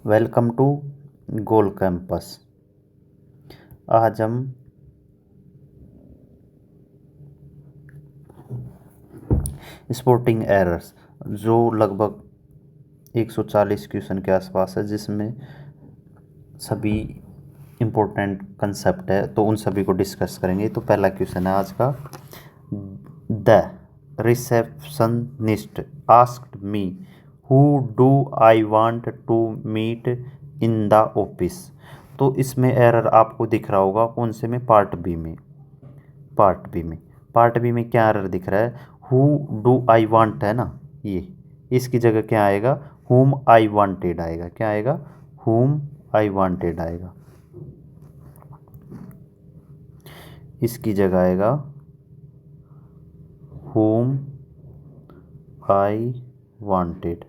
Welcome to goal campus. आज हम sporting errors जो लगभग 140 क्वेश्चन के आसपास है, जिसमें सभी इम्पोर्टेंट कंसेप्ट है, तो उन सभी को डिस्कस करेंगे। तो पहला क्वेश्चन है आज का। The receptionist asked me who do I want to meet in the office. तो इसमें एरर आपको दिख रहा होगा कौन से में, पार्ट बी में। पार्ट बी में क्या एरर दिख रहा है? हु डू आई वांट है ना, ये इसकी जगह क्या आएगा? हुम आई वांटेड आएगा। क्या आएगा? हुम आई वांटेड आएगा। इसकी जगह आएगा हुम आई वांटेड,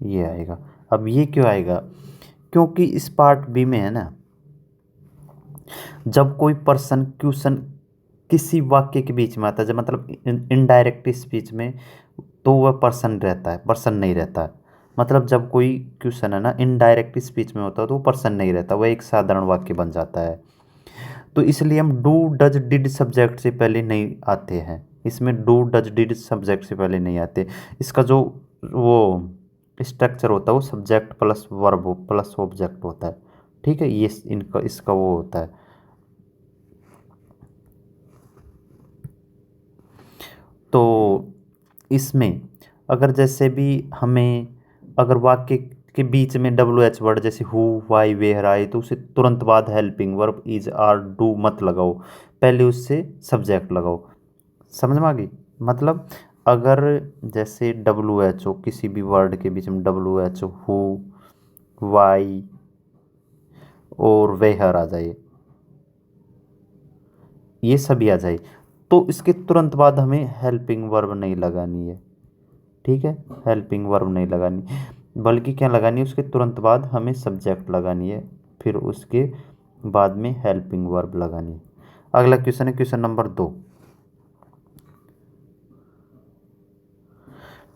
ये आएगा। अब ये क्यों आएगा? क्योंकि इस पार्ट बी में है ना, जब कोई पर्सन क्वेश्चन किसी वाक्य के बीच में आता है, जब मतलब इनडायरेक्ट स्पीच में, तो वह पर्सन रहता है, पर्सन नहीं रहता है। मतलब जब कोई क्वेश्चन है ना इनडायरेक्ट स्पीच में होता है तो वो पर्सन नहीं रहता, वह एक साधारण वाक्य बन जाता है। तो इसलिए हम डू डज डिड सब्जेक्ट से पहले नहीं आते हैं। इसमें डू डज डिड सब्जेक्ट से पहले नहीं आते। इसका जो वो स्ट्रक्चर होता है वो subject plus verb plus object होता है। ठीक है, ये इनका इसका वो होता है। तो इसमें अगर जैसे भी हमें अगर वाक्य के बीच में डब्ल्यू एच वर्ड जैसे हु वाई वेयर आए, तो उसे तुरंत बाद helping verb is are do मत लगाओ, पहले उससे सब्जेक्ट लगाओ। समझ में आ गई? मतलब अगर जैसे डब्ल्यू एच ओ, किसी भी वर्ड के बीच में W H O, who why और वेयर आ जाए, ये सभी आ जाए, तो इसके तुरंत बाद हमें हेल्पिंग वर्ब नहीं लगानी है। ठीक है, हेल्पिंग वर्ब नहीं लगानी, बल्कि क्या लगानी है? उसके तुरंत बाद हमें सब्जेक्ट लगानी है, फिर उसके बाद में हेल्पिंग वर्ब लगानी है। अगला क्वेश्चन है question number 2।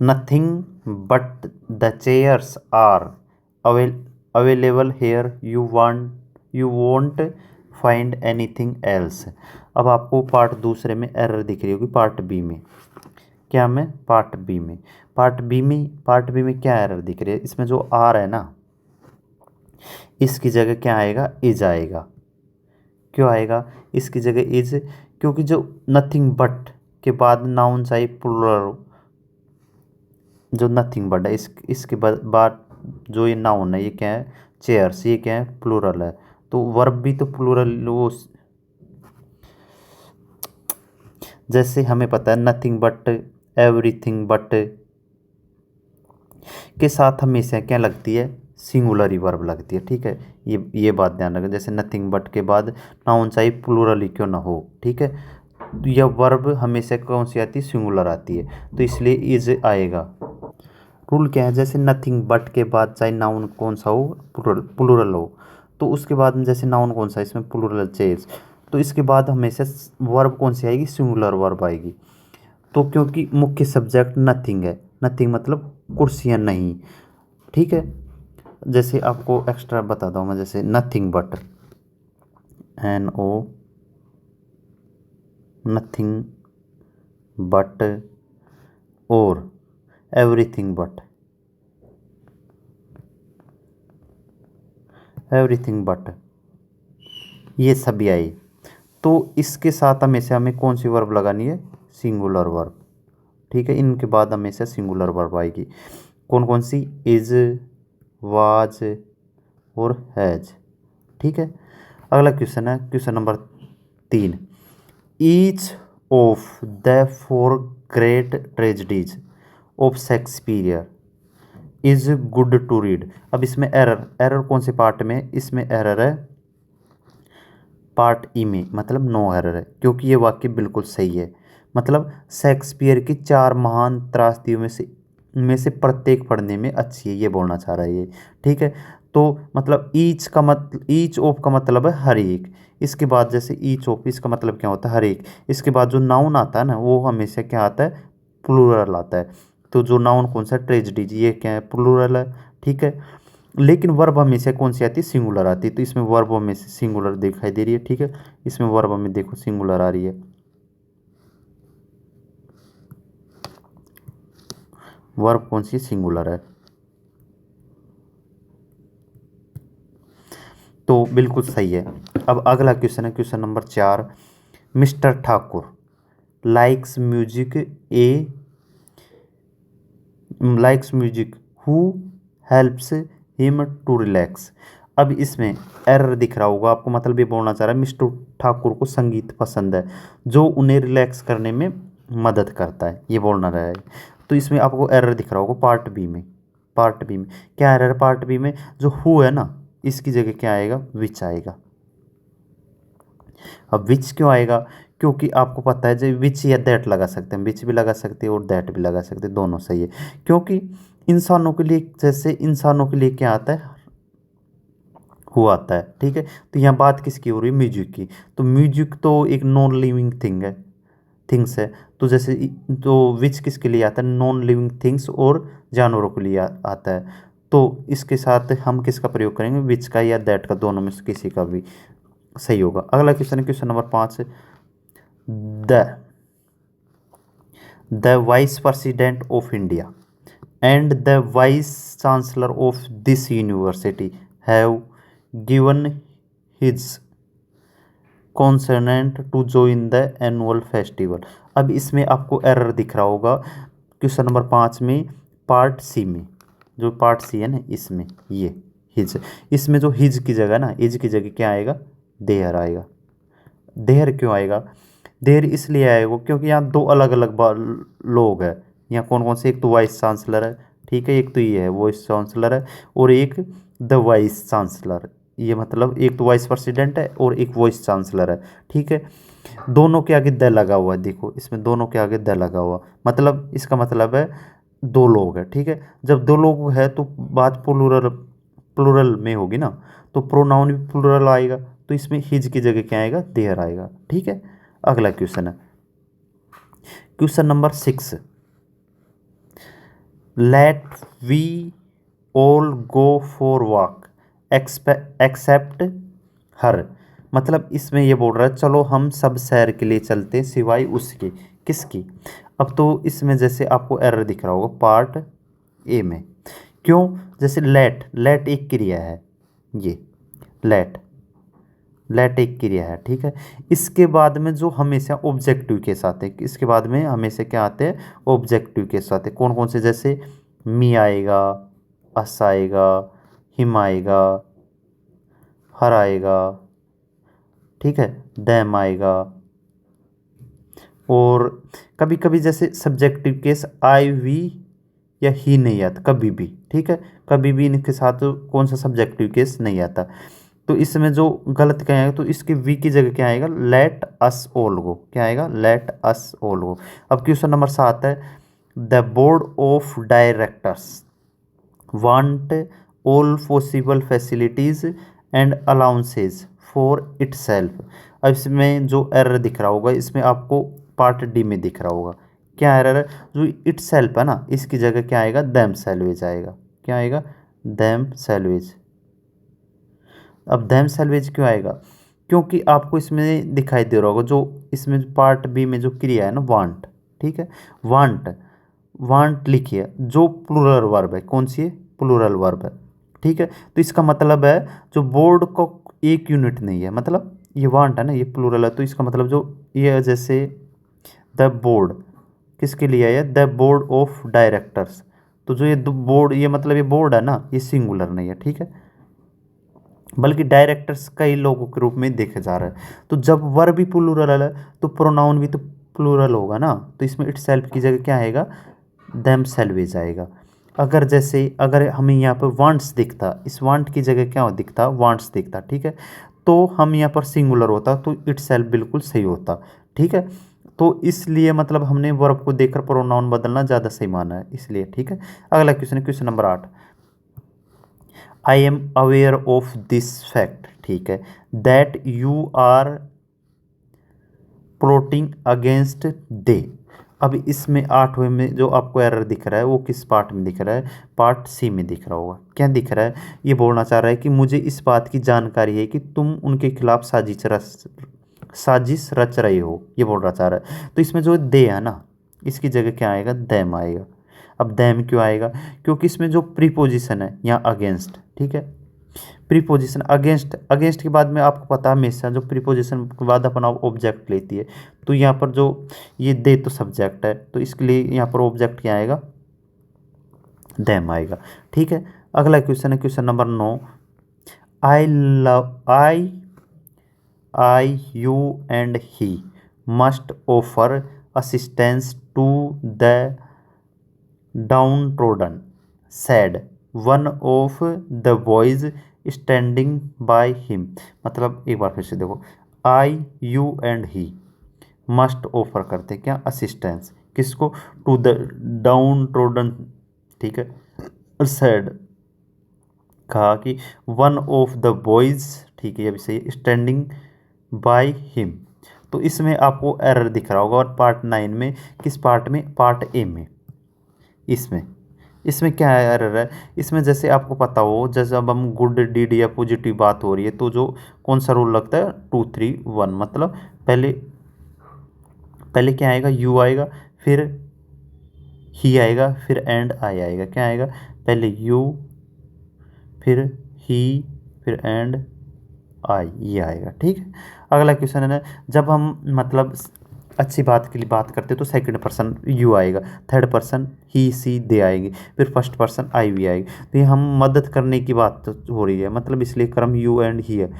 Nothing but the chairs are available here, you won't find anything else. अब आपको पार्ट दूसरे में एरर दिख रही होगी, पार्ट बी में। क्या में? पार्ट बी में क्या एरर दिख रही है? इसमें जो आर है ना, इसकी जगह क्या आएगा? इज आएगा। क्यों आएगा इसकी जगह इज? क्योंकि जो नथिंग बट के बाद नाउन चाहिए प्लूरल, जो नथिंग बट है इसके बाद जो ये नाउन है, ये क्या है? चेयर्स, ये क्या है? प्लूरल है। तो वर्ब भी तो प्लूरल, वो जैसे हमें पता है नथिंग बट, एवरीथिंग बट के साथ हमेशा क्या लगती है? सिंगुलर ही वर्ब लगती है। ठीक है, ये बात ध्यान रखें। जैसे नथिंग बट के बाद नाउन चाहिए प्लूरल ही क्यों ना हो। ठीक है, तो यह वर्ब हमेशा कौन सी आती है? सिंगुलर आती है, तो इसलिए इज आएगा। रूल क्या है? जैसे नथिंग बट के बाद चाहे नाउन कौन सा हो, प्लूरल हो, तो उसके बाद में जैसे नाउन कौन सा है, इसमें प्लूरल चेयर्स, तो इसके बाद हमेशा वर्ब कौन सी आएगी? सिंगुलर वर्ब आएगी। तो क्योंकि मुख्य सब्जेक्ट नथिंग है, नथिंग मतलब कुर्सियाँ नहीं। ठीक है, जैसे आपको एक्स्ट्रा बताता हूँ मैं, जैसे nothing but, N O nothing but, और एवरीथिंग बट, ये सभी आई। तो इसके साथ हमेशा हमें कौन सी वर्ब लगानी है? Singular verb. ठीक है, इनके बाद हमेशा सिंगुलर वर्ब आएगी। कौन कौन सी? इज, वाज और हैज। ठीक है, अगला क्वेश्चन है question number 3। Each of the four great tragedies of Shakespeare is good to read. अब इसमें एरर कौन से पार्ट में? इसमें एरर है पार्ट ई में, मतलब नो एरर है, क्योंकि ये वाक्य बिल्कुल सही है। मतलब शेक्सपियर की 4 महान त्रासदियों में से प्रत्येक पढ़ने में अच्छी है, ये बोलना चाह रहा है ये। ठीक है, तो मतलब ईच ऑफ का मतलब है हर एक। इसके बाद जैसे ईच ऑफ, इसका मतलब क्या होता है? हर एक। इसके बाद जो नाउन आता है ना, वो हमेशा क्या आता है? प्लूरल आता है। तो जो नाउन कौन सा, ट्रेजिडीज, ये क्या है, प्लूरल है, ठीक है। लेकिन वर्ब हमेशा कौन सी आती है, सिंगुलर आती है, तो इसमें वर्ब में से सिंगुलर दिखाई दे रही है, ठीक है। इसमें वर्ब में देखो सिंगुलर आ रही है, वर्ब कौन सी सिंगुलर है, तो बिल्कुल सही है। अब अगला क्वेश्चन है question number 4। Mister Thakur likes music who helps him to relax. अब इसमें एरर दिख रहा होगा आपको, मतलब ये बोलना चाह रहा है मिस्टर ठाकुर को संगीत पसंद है जो उन्हें रिलैक्स करने में मदद करता है, ये बोलना रहा है। तो इसमें आपको एरर दिख रहा होगा पार्ट बी में। पार्ट बी में क्या एरर है, पार्ट बी में जो हु है ना, इसकी जगह क्या आएगा, विच आएगा। अब विच क्यों आएगा, क्योंकि आपको पता है जो विच या दैट लगा सकते हैं, विच भी लगा सकते हैं और दैट भी लगा सकते हैं, दोनों सही है। क्योंकि इंसानों के लिए, जैसे इंसानों के लिए क्या आता है, हुआ आता है, ठीक है। तो यहाँ बात किसकी हो रही है, म्यूजिक की। तो म्यूजिक तो एक नॉन लिविंग थिंग्स है। तो जैसे तो विच किसके लिए आता है, नॉन लिविंग थिंग्स और जानवरों के लिए आता है। तो इसके साथ हम किसका प्रयोग करेंगे, विच का या दैट का, दोनों में से किसी का भी सही होगा। अगला क्वेश्चन है question number 5। The the vice president of India and the vice chancellor of this university have given his consent to join the annual festival। अब इसमें आपको एरर दिख रहा होगा क्वेश्चन नंबर 5 में, पार्ट सी में, जो पार्ट सी है ना, इसमें ये हिज, इसमें जो हिज की जगह ना, हिज की जगह क्या आएगा, देयर आएगा। देयर क्यों आएगा, देयर इसलिए आएगा क्योंकि यहाँ दो अलग अलग लोग हैं। यहाँ कौन कौन से, एक तो वाइस चांसलर है, ठीक है, एक तो ये है वाइस चांसलर है, और एक द वाइस चांसलर, ये मतलब एक तो वाइस प्रेसिडेंट है और एक वाइस चांसलर है, ठीक है। दोनों के आगे द लगा हुआ है, देखो इसमें दोनों के आगे द लगा हुआ, मतलब इसका मतलब है दो लोग हैं, ठीक है। जब दो लोग हैं तो बात प्लूरल प्लूरल में होगी ना, तो प्रोनाउन भी प्लूरल आएगा, तो इसमें हिज की जगह क्या आएगा, देयर आएगा, ठीक है। अगला क्वेश्चन है question number 6। Let we all go for walk except her. मतलब इसमें ये बोल रहा है चलो हम सब सैर के लिए चलते सिवाय उसके, किसकी। अब तो इसमें जैसे आपको एरर दिख रहा होगा पार्ट ए में, क्यों, जैसे लेट एक क्रिया है, ये लेट एक क्रिया है, ठीक है। इसके बाद में जो हमेशा ऑब्जेक्टिव के साथ है, इसके बाद में हमेशा क्या आते हैं, ऑब्जेक्टिव के साथ है। कौन कौन से, जैसे मी आएगा, अस आएगा, हिम आएगा, हर आएगा, ठीक है, दैम आएगा। और कभी कभी जैसे सब्जेक्टिव केस आई वी या ही नहीं आता कभी भी, ठीक है, कभी भी इनके साथ कौन सा सब्जेक्टिव केस नहीं आता। तो इसमें जो गलत क्या आएगा, तो इसके वी की जगह क्या आएगा, लेट अस ऑल गो, क्या आएगा, लेट अस ऑल गो। अब क्वेश्चन नंबर 7 है the board of directors want all possible facilities and allowances for itself. अब इसमें जो एरर दिख रहा होगा, इसमें आपको पार्ट डी में दिख रहा होगा, क्या एरर है, जो इटसेल्फ है ना, इसकी जगह क्या आएगा, देम सेल्वेज आएगा, क्या आएगा, देम सेल्वेज। अब देम सेल्वेज क्यों आएगा, क्योंकि आपको इसमें दिखाई दे रहा होगा जो इसमें पार्ट बी में जो क्रिया है ना, वांट, ठीक है, वांट वांट लिखिए, जो प्लूरल वर्ब है, कौन सी है, प्लूरल वर्ब है, ठीक है। तो इसका मतलब है जो बोर्ड को एक यूनिट नहीं है, मतलब ये वांट है ना, ये प्लूरल है, तो इसका मतलब जो ये जैसे द बोर्ड किसके लिए है, द बोर्ड ऑफ डायरेक्टर्स, तो जो ये बोर्ड, ये मतलब ये बोर्ड है ना, ये सिंगुलर नहीं है, ठीक है, बल्कि डायरेक्टर्स कई लोगों के रूप में देखे जा रहा है। तो जब वर्ब भी प्लूरल है तो प्रोनाउन भी तो प्लूरल होगा ना, तो इसमें इटसेल्फ की जगह क्या आएगा, देम सेल्वेज आएगा। अगर जैसे अगर हमें यहाँ पर वांट्स दिखता, इस वांट की जगह क्या दिखता, वांट्स दिखता, ठीक है, तो हम यहाँ पर सिंगुलर होता तो इटसेल्फ बिल्कुल सही होता, ठीक है। तो इसलिए मतलब हमने वर्ब को देखकर प्रोनाउन बदलना ज़्यादा सही माना है, इसलिए, ठीक है। अगला question, question number 8। I am aware of this fact, ठीक है, that you are plotting against they. अब इसमें 8वें में जो आपको एरर दिख रहा है वो किस पार्ट में दिख रहा है? पार्ट सी में दिख रहा होगा। क्या दिख रहा है? ये बोलना चाह रहा है कि मुझे इस बात की जानकारी है कि तुम उनके खिलाफ साजिश रच रहे हो, ये बोलना चाह रहा है। तो इसमें जो दे है ना, इसकी जगह क्या आएगा? दैम आएगा। अब दैम क्यों आएगा? क्योंकि इसमें जो प्रीपोजिशन है यहाँ अगेंस्ट, ठीक है, प्रीपोजिशन अगेंस्ट, अगेंस्ट के बाद में आपको पता है हमेशा जो प्रीपोजिशन के बाद अपना ऑब्जेक्ट लेती है। तो यहाँ पर जो ये दे तो सब्जेक्ट है, तो इसके लिए यहाँ पर ऑब्जेक्ट क्या आएगा? दैम आएगा। ठीक है, अगला क्वेश्चन है question number 9। I you and he must offer assistance to the downtrodden, said one of the boys standing by him. मतलब एक बार फिर से देखो, I you and he must offer करते क्या? असिस्टेंस, किसको? टू द डाउन ट्रोडन, ठीक है, सैड कहा कि वन ऑफ द बॉयज, ठीक है, ये भी सही, स्टैंडिंग बाय हिम। तो इसमें आपको एरर दिख रहा होगा। और पार्ट 9 में किस पार्ट में? पार्ट ए में। इसमें क्या एरर है? इसमें जैसे आपको पता हो, जैसे अब हम गुड डीड या पॉजिटिव बात हो रही है तो जो कौन सा रूल लगता है? 2 3 1। मतलब पहले पहले क्या आएगा? यू आएगा, फिर ही आएगा, फिर एंड आई आएगा। क्या आएगा? पहले यू, फिर ही, फिर एंड आई, ये आएगा। ठीक है, अगला क्वेश्चन है ना, जब हम मतलब अच्छी बात के लिए बात करते तो सेकंड पर्सन यू आएगा, थर्ड पर्सन ही सी दे आएगी, फिर फर्स्ट पर्सन आई वी आएगी। तो ये हम मदद करने की बात हो रही है, मतलब इसलिए क्रम यू एंड ही है।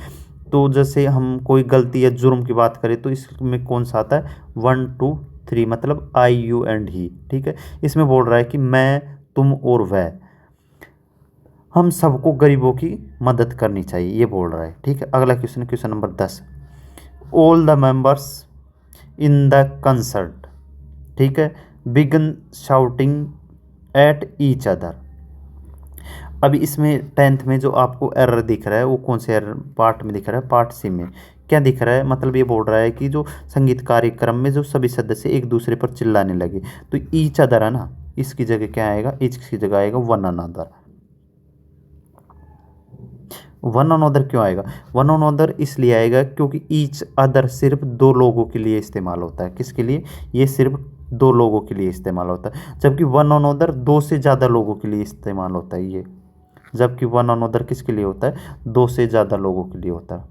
तो जैसे हम कोई गलती या जुर्म की बात करें तो इसमें कौन सा आता है? 1 2 3, मतलब आई यू एंड ही। ठीक है, इसमें बोल रहा है कि मैं, तुम और वह, हम सबको गरीबों की मदद करनी चाहिए, ये बोल रहा है। ठीक है, अगला question, question number 10। All the members in the concert, ठीक है, began shouting at each other. अभी इसमें 10th में जो आपको एरर दिख रहा है वो कौन से एरर पार्ट में दिख रहा है? पार्ट सी में। क्या दिख रहा है? मतलब ये बोल रहा है कि जो संगीत कार्यक्रम में जो सभी सदस्य एक दूसरे पर चिल्लाने लगे, तो ईच अदर है ना, इसकी जगह क्या आएगा? ईच की जगह आएगा वन अनदर। वन अनदर क्यों आएगा? वन अनदर इसलिए आएगा क्योंकि ईच अदर सिर्फ दो लोगों के लिए इस्तेमाल होता है। किसके लिए? ये सिर्फ दो लोगों के लिए इस्तेमाल होता है, जबकि वन अनदर दो से ज़्यादा लोगों के लिए इस्तेमाल होता है ये। जबकि वन अनदर किसके लिए होता है? दो से ज़्यादा लोगों के लिए होता है,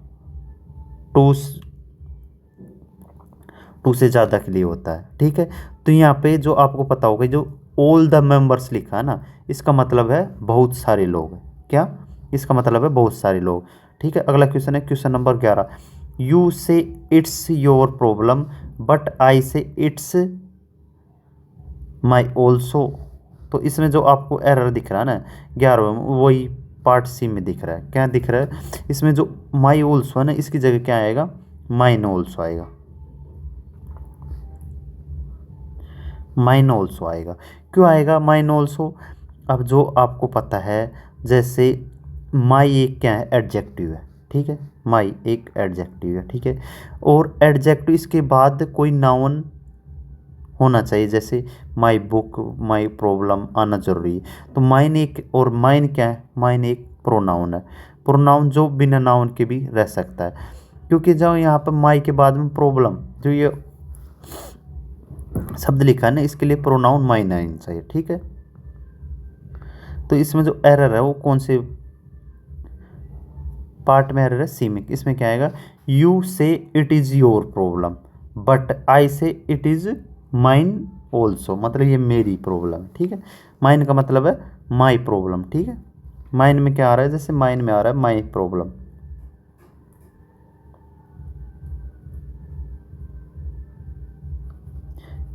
टू से ज़्यादा के लिए होता है। ठीक है, तो यहाँ पे जो आपको पता होगा, जो ऑल द मेंबर्स लिखा है ना, इसका मतलब है बहुत सारे लोग। क्या? इसका मतलब है बहुत सारे लोग। ठीक है, अगला क्वेश्चन है क्वेश्चन नंबर 11। यू से it's your problem but I से इट्स माई ऑल्सो। तो इसमें जो आपको एरर दिख रहा है ना 11वें में, वही पार्ट सी में दिख रहा है। क्या दिख रहा है? इसमें जो माई ऑल्सो है ना, इसकी जगह क्या आएगा? माइन ऑल्सो आएगा, माइन ऑल्सो आएगा। क्यों आएगा माइन ऑल्सो? अब जो आपको पता है, जैसे माई एक क्या है? एडजेक्टिव है। ठीक है, माई एक एडजेक्टिव है। ठीक है, और एडजेक्टिव इसके बाद कोई नाउन होना चाहिए, जैसे माई बुक, माई प्रॉब्लम आना जरूरी है। तो माइन एक, और माइन क्या है? माइन एक प्रोनाउन है। प्रोनाउन जो बिना नाउन के भी रह सकता है, क्योंकि जो यहाँ पर माई के बाद में प्रॉब्लम जो ये शब्द लिखा है ना, इसके लिए प्रोनाउन माइन आना चाहिए। ठीक है, तो इसमें जो एरर है वो कौन से पार्ट में एरर है? सी में। इसमें क्या आएगा? यू से it is your problem but I से इट इज़ माइन ऑल्सो, मतलब ये मेरी प्रॉब्लम। ठीक है, माइन का मतलब है माई प्रॉब्लम। ठीक है, माइन में क्या आ रहा है? जैसे माइन में आ रहा है माई प्रॉब्लम।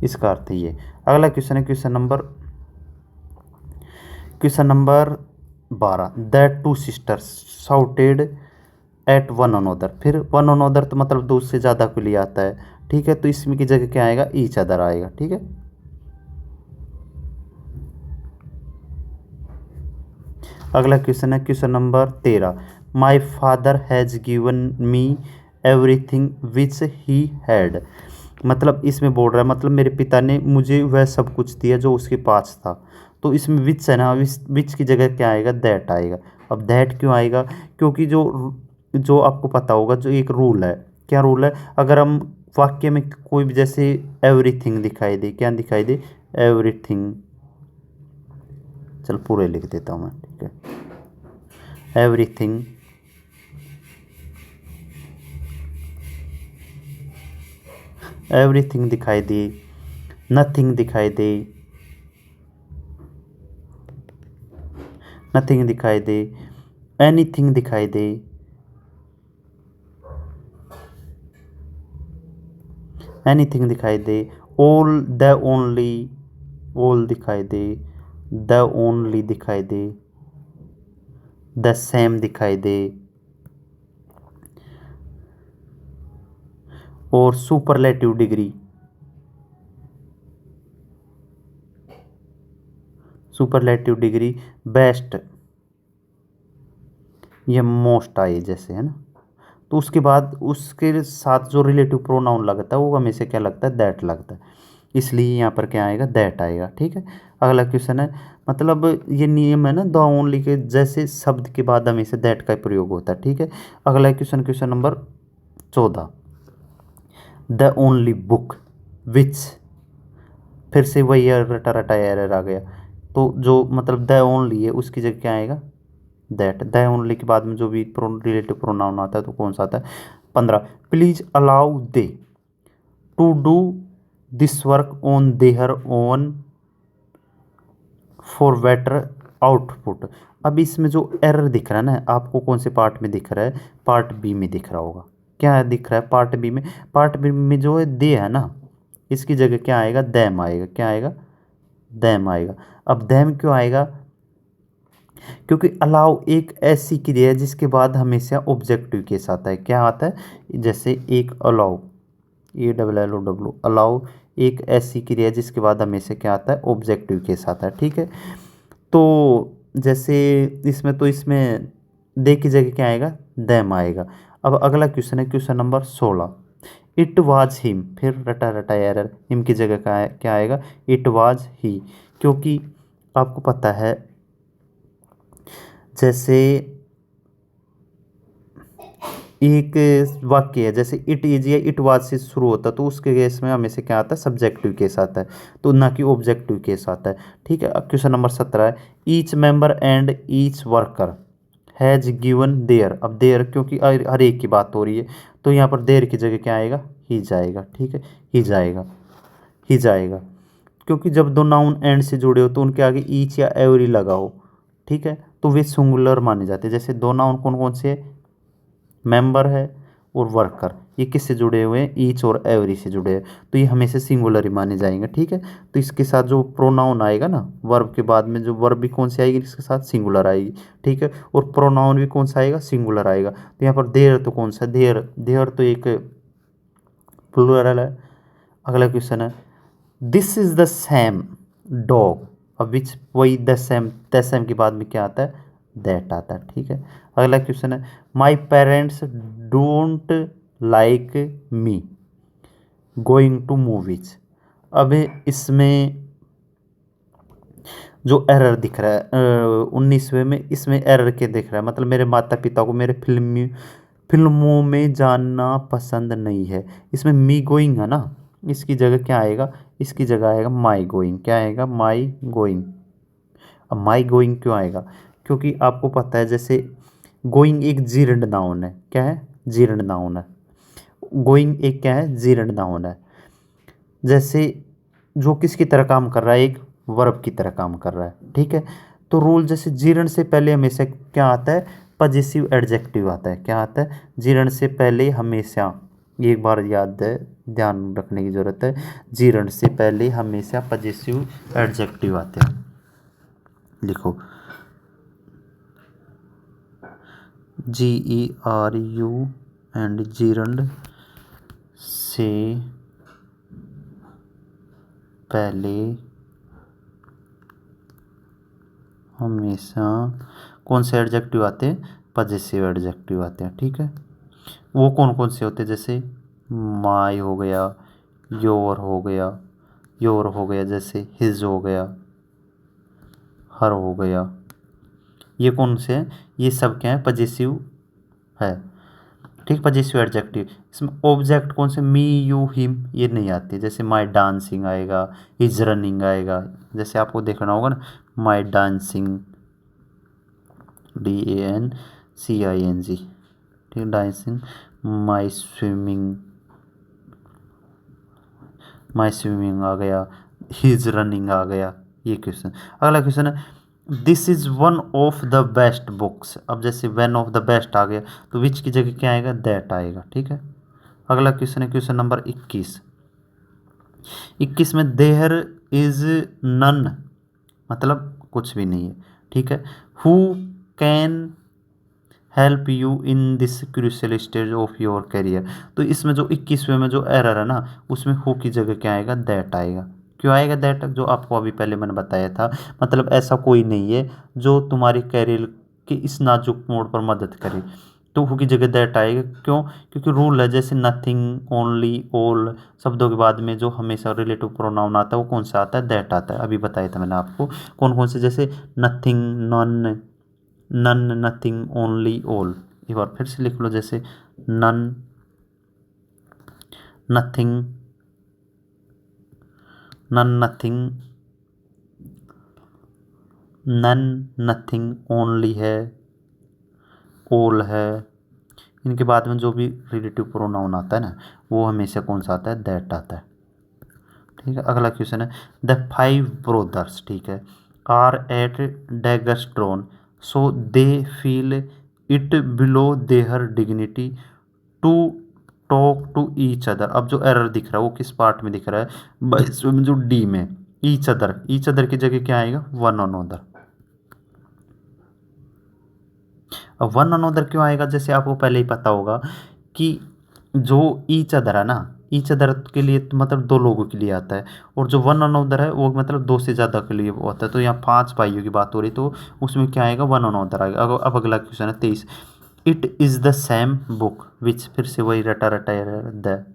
इसका अर्थ ये। अगला क्वेश्चन है question number 12। That two sisters shouted at one another. फिर वन अनोदर तो मतलब दो से ज़्यादा के लिए आता है। ठीक है, तो इसमें की जगह क्या आएगा? ईच अदर आएगा। ठीक है, अगला क्वेश्चन है question number 13। My father has given me everything which he had. मतलब इसमें बोल रहा है मतलब मेरे पिता ने मुझे वह सब कुछ दिया जो उसके पास था। तो इसमें विच है ना, विच की जगह क्या आएगा, दैट आएगा। अब दैट क्यों आएगा, क्योंकि जो जो आपको पता होगा जो एक रूल है, क्या रूल है, अगर हम वाक्य में कोई भी जैसे एवरीथिंग दिखाई दे, क्या दिखाई दे, एवरीथिंग, चल पूरे लिख देता हूँ मैं, ठीक है, एवरीथिंग, एवरीथिंग दिखाई दे, नथिंग दिखाई दे, नथिंग दिखाई दे, एनीथिंग दिखाई दे, एनीथिंग दिखाई दे, ऑल द ओनली, ऑल दिखाई दे, द ओनली दिखाई दे, द सेम दिखाई दे, और superlative degree, superlative degree, best, ये मोस्ट आए जैसे, है ना। तो उसके बाद उसके साथ जो रिलेटिव प्रोनाउन लगता है वो हमेशा क्या लगता है, दैट लगता है, इसलिए यहाँ पर क्या आएगा, दैट आएगा, ठीक है। अगला क्वेश्चन है, मतलब ये नियम है ना द ओनली के, जैसे शब्द के बाद हमेशा दैट का प्रयोग होता है, ठीक है। अगला question, question number 14, the only book which, फिर से वही रटा रटा एरर आ गया। तो जो मतलब द ओनली है उसकी जगह क्या आएगा, दैट। द ओनली के बाद में जो भी रिलेटिव प्रोनाउन आता है तो कौन सा आता है, 15, please allow they to do this work on their own for better output. अब इसमें जो एरर दिख रहा है ना आपको, कौन से पार्ट में दिख रहा है, पार्ट बी में दिख रहा होगा। क्या दिख रहा है पार्ट बी में, पार्ट बी में जो है दे है ना, इसकी जगह क्या आएगा, दैम आएगा, क्या आएगा, दैम आएगा। अब दैम क्यों आएगा, क्योंकि अलाउ एक ऐसी क्रिया है जिसके बाद हमेशा ऑब्जेक्टिव केस आता है, क्या आता है, जैसे एक allow, A double L O W, allow एक ऐसी क्रिया है जिसके बाद हमेशा क्या आता है, ऑब्जेक्टिव केस आता है, ठीक है। तो जैसे इसमें, तो इसमें दे की जगह क्या आएगा, दैम आएगा। अब अगला क्वेश्चन है question number 16, it was him, फिर रटा रटा एरर, हिम की जगह क्या आएगा, इट वाज ही, क्योंकि आपको पता है जैसे एक वाक्य है जैसे इट इज या इट वाज से शुरू होता है तो उसके केस में हमेशा क्या आता है, सब्जेक्टिव केस आता है, तो ना कि ऑब्जेक्टिव केस आता है, ठीक है। अब क्वेश्चन नंबर 17 है, each member and each worker has given their. अब देयर क्योंकि हर एक की बात हो रही है तो यहाँ पर देयर की जगह क्या आएगा, ही जाएगा, ठीक है, ही जाएगा, ही जाएगा, क्योंकि जब दो नाउन एंड से जुड़े हो तो उनके आगे ईच या एवरी लगा हो, ठीक है, तो वे सिंगुलर माने जाते हैं। जैसे दो नाउन कौन कौन से है, मेंबर है और वर्कर, ये किससे जुड़े हुए हैं, ईच और एवरी से जुड़े हैं, तो ये हमेशा सिंगुलर ही माने जाएंगे, ठीक है। तो इसके साथ जो प्रोनाउन आएगा ना, वर्ब के बाद में जो वर्ब भी कौन सी आएगी, इसके साथ सिंगुलर आएगी, ठीक है, और प्रोनाउन भी कौन सा आएगा, सिंगुलर आएगा। तो यहाँ पर देयर तो कौन सा, देयर, देयर तो एक प्लूरल है। अगला क्वेश्चन है, this is the same dog, अब विच, वही द सेम के बाद में क्या आता है, दैट आता है, ठीक है। अगला क्वेश्चन है, my parents don't like me going to movies. अब इसमें जो एरर दिख रहा है 19वें में, इसमें एरर क्या दिख रहा है, मतलब मेरे माता पिता को मेरे फिल्मों में जाना पसंद नहीं है। इसमें मी गोइंग है ना, इसकी जगह क्या आएगा, इसकी जगह आएगा माई गोइंग, क्या आएगा, माई गोइंग। अब माई गोइंग क्यों आएगा, क्योंकि आपको पता है जैसे गोइंग एक जीर्ण नाउन है, क्या है, जीर्ण नाउन है, गोइंग एक क्या है, जीर्ण नाउन है, जैसे जो किसकी तरह काम कर रहा है, एक वर्ब की तरह काम कर रहा है, ठीक है। तो रूल जैसे जीर्ण से पहले हमेशा क्या आता है, पजेसिव एडजेक्टिव आता है, क्या आता है, जीर्ण से पहले हमेशा, एक बार याद है, ध्यान रखने की जरूरत है, जीर्ण से पहले हमेशा पजेसिव एडजेक्टिव आते हैं। लिखो, GERU एंड जीर्ण से पहले हमेशा कौन से एडजेक्टिव आते हैं, पजेसिव एडजेक्टिव आते हैं, ठीक है। वो कौन कौन से होते हैं, जैसे माई हो गया, योर हो गया, योर हो गया, जैसे हिज हो गया, हर हो गया। ये कौन से हैं? ये सब क्या है? पजेसिव है, ठीक, पजेसिव एडजेक्टिव। इसमें ऑब्जेक्ट कौन से? मी, यू, हिम, ये नहीं आते। जैसे माई डांसिंग आएगा, इज रनिंग आएगा, जैसे आपको देखना होगा ना, माई डांसिंग, DANCING, ठीक, डांसिंग। माई स्विमिंग, माई स्विमिंग आ गया, हिज रनिंग आ गया। ये क्वेश्चन। अगला क्वेश्चन है, this is one of the best books. अब जैसे वन ऑफ द बेस्ट आ गया तो विच की जगह क्या आएगा? दैट आएगा, ठीक है। अगला क्वेश्चन है क्वेश्चन नंबर 21। 21 में देयर इज नन, मतलब कुछ भी नहीं है, ठीक है। Who can help you in this crucial stage of your career. तो इसमें जो 21वें में जो एरर है ना, उसमें हु की जगह क्या आएगा? दैट आएगा। क्यों आएगा दैट? जो आपको अभी पहले मैंने बताया था, मतलब ऐसा कोई नहीं है जो तुम्हारे करियर के इस नाजुक मोड़ पर मदद करे, तो हु की जगह दैट आएगा। क्यों? क्योंकि रूल है, जैसे नथिंग, ओनली, ऑल शब्दों के बाद में जो हमेशा रिलेटिव प्रोनाउन आता है वो कौन सा आता है? दैट आता है। अभी बताया था मैंने आपको कौन कौन से, जैसे nothing, none, none, nothing, only, all. एक बार फिर से लिख लो, जैसे none, nothing, none, nothing, none, nothing, only है, ऑल है। इनके बाद में जो भी रिलेटिव प्रोनाउन आता है ना, वो हमेशा कौन सा आता है? दैट आता है, ठीक है। अगला क्वेश्चन है, द 5 ब्रोदर्स, ठीक है, are at daggers drawn, so they feel it below their dignity to talk to each other. अब जो एरर दिख रहा है वो किस पार्ट में दिख रहा है? इसमें जो डी में, ईच अदर, ईच अदर की जगह क्या आएगा? One another. अब वन अनदर क्यों आएगा? जैसे आपको पहले ही पता होगा कि जो ईच अदर है ना, ईच अदर के लिए तो मतलब दो लोगों के लिए आता है, और जो वन अनदर है वो मतलब दो से ज़्यादा के लिए वो आता है। तो यहाँ 5 भाइयों की बात हो रही, तो उसमें क्या आएगा? वन अनदर आएगा। अब अगला क्वेश्चन है 23। It is the same book which, फिर से वही रटा रटा द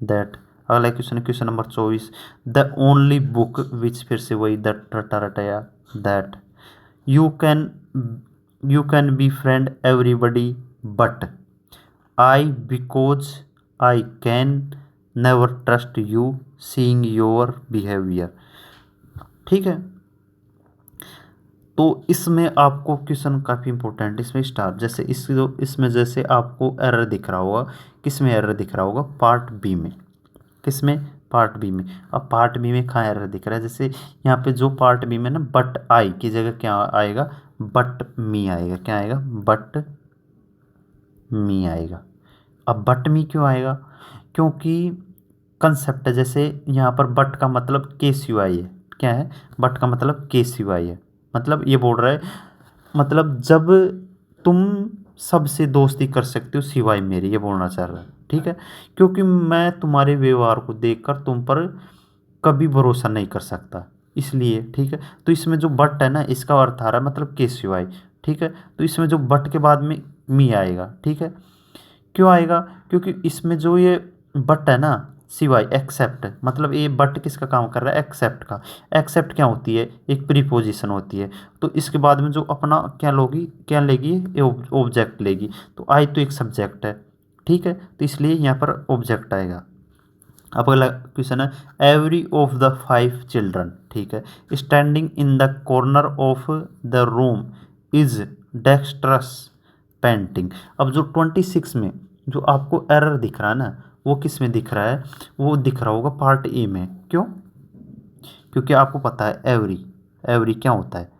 दैट। अगला क्वेश्चन है question number 24। The only book which, फिर से वही द रटा रटाया that. You can, you can be friend everybody but I, because I can never trust you seeing your behaviour, ठीक है। तो इसमें आपको क्वेश्चन काफ़ी इंपॉर्टेंट, इसमें स्टार, जैसे इसमें जैसे आपको एरर दिख रहा होगा, किस में एरर दिख रहा होगा? पार्ट बी में। किस में? पार्ट बी में। अब पार्ट बी में कहाँ एरर दिख रहा है? जैसे यहाँ पे जो पार्ट बी में ना, बट आई की जगह क्या आएगा? बट मी आएगा। क्या आएगा? बट मी आएगा। अब बट मी क्यों आएगा? क्योंकि कंसेप्ट है, जैसे यहाँ पर बट का मतलब KCY है। क्या है? बट का मतलब KCY है। मतलब ये बोल रहा है, मतलब जब तुम सबसे दोस्ती कर सकते हो सिवाय मेरे, ये बोलना चाह रहा है, ठीक है। क्योंकि मैं तुम्हारे व्यवहार को देखकर तुम पर कभी भरोसा नहीं कर सकता, इसलिए, ठीक है। तो इसमें जो बट है ना, इसका अर्थ आ रहा है मतलब KCY, ठीक है। तो इसमें जो बट के बाद में मी आएगा, ठीक है। क्यों आएगा? क्योंकि इसमें जो ये बट है ना, सिवाय, एक्सेप्ट, मतलब ये बट किसका काम कर रहा है? एक्सेप्ट का। एक्सेप्ट क्या होती है? एक प्रीपोजिशन होती है। तो इसके बाद में जो अपना क्या लोगी, क्या लेगी? ऑब्जेक्ट लेगी। तो आई तो एक सब्जेक्ट है, ठीक है, तो इसलिए यहाँ पर ऑब्जेक्ट आएगा। अब अगला क्वेश्चन है, एवरी ऑफ द 5 चिल्ड्रन, ठीक है, standing in the corner of the room is dextrous painting. अब जो 26 में जो आपको एरर दिख रहा है ना, वो किस में दिख रहा है? वो दिख रहा होगा पार्ट ए में। क्यों? क्योंकि आपको पता है एवरी, एवरी क्या होता है?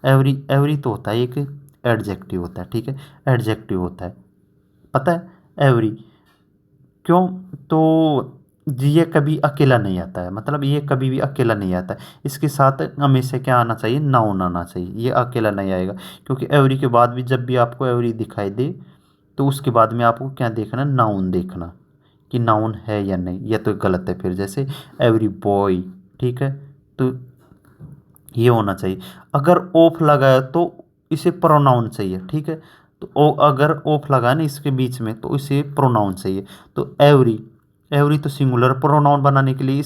एवरी, एवरी तो होता है एक एडजेक्टिव होता है, ठीक है, एडजेक्टिव होता है, पता है एवरी। क्यों? तो ये कभी अकेला नहीं आता है, मतलब ये कभी भी अकेला नहीं आता है, इसके साथ हमेशा क्या आना चाहिए? नाउन आना चाहिए। ये अकेला नहीं आएगा, क्योंकि एवरी के बाद भी जब भी आपको एवरी दिखाई दे तो उसके बाद में आपको क्या देखना? नाउन देखना कि नाउन है या नहीं। यह तो गलत है फिर, जैसे एवरी बॉय, ठीक है, तो ये होना चाहिए। अगर ऑफ लगाया तो इसे प्रोनाउन चाहिए, ठीक है। तो अगर ऑफ लगाया ना इसके बीच में तो इसे प्रोनाउन चाहिए। तो एवरी, एवरी तो सिंगुलर, प्रोनाउन बनाने के लिए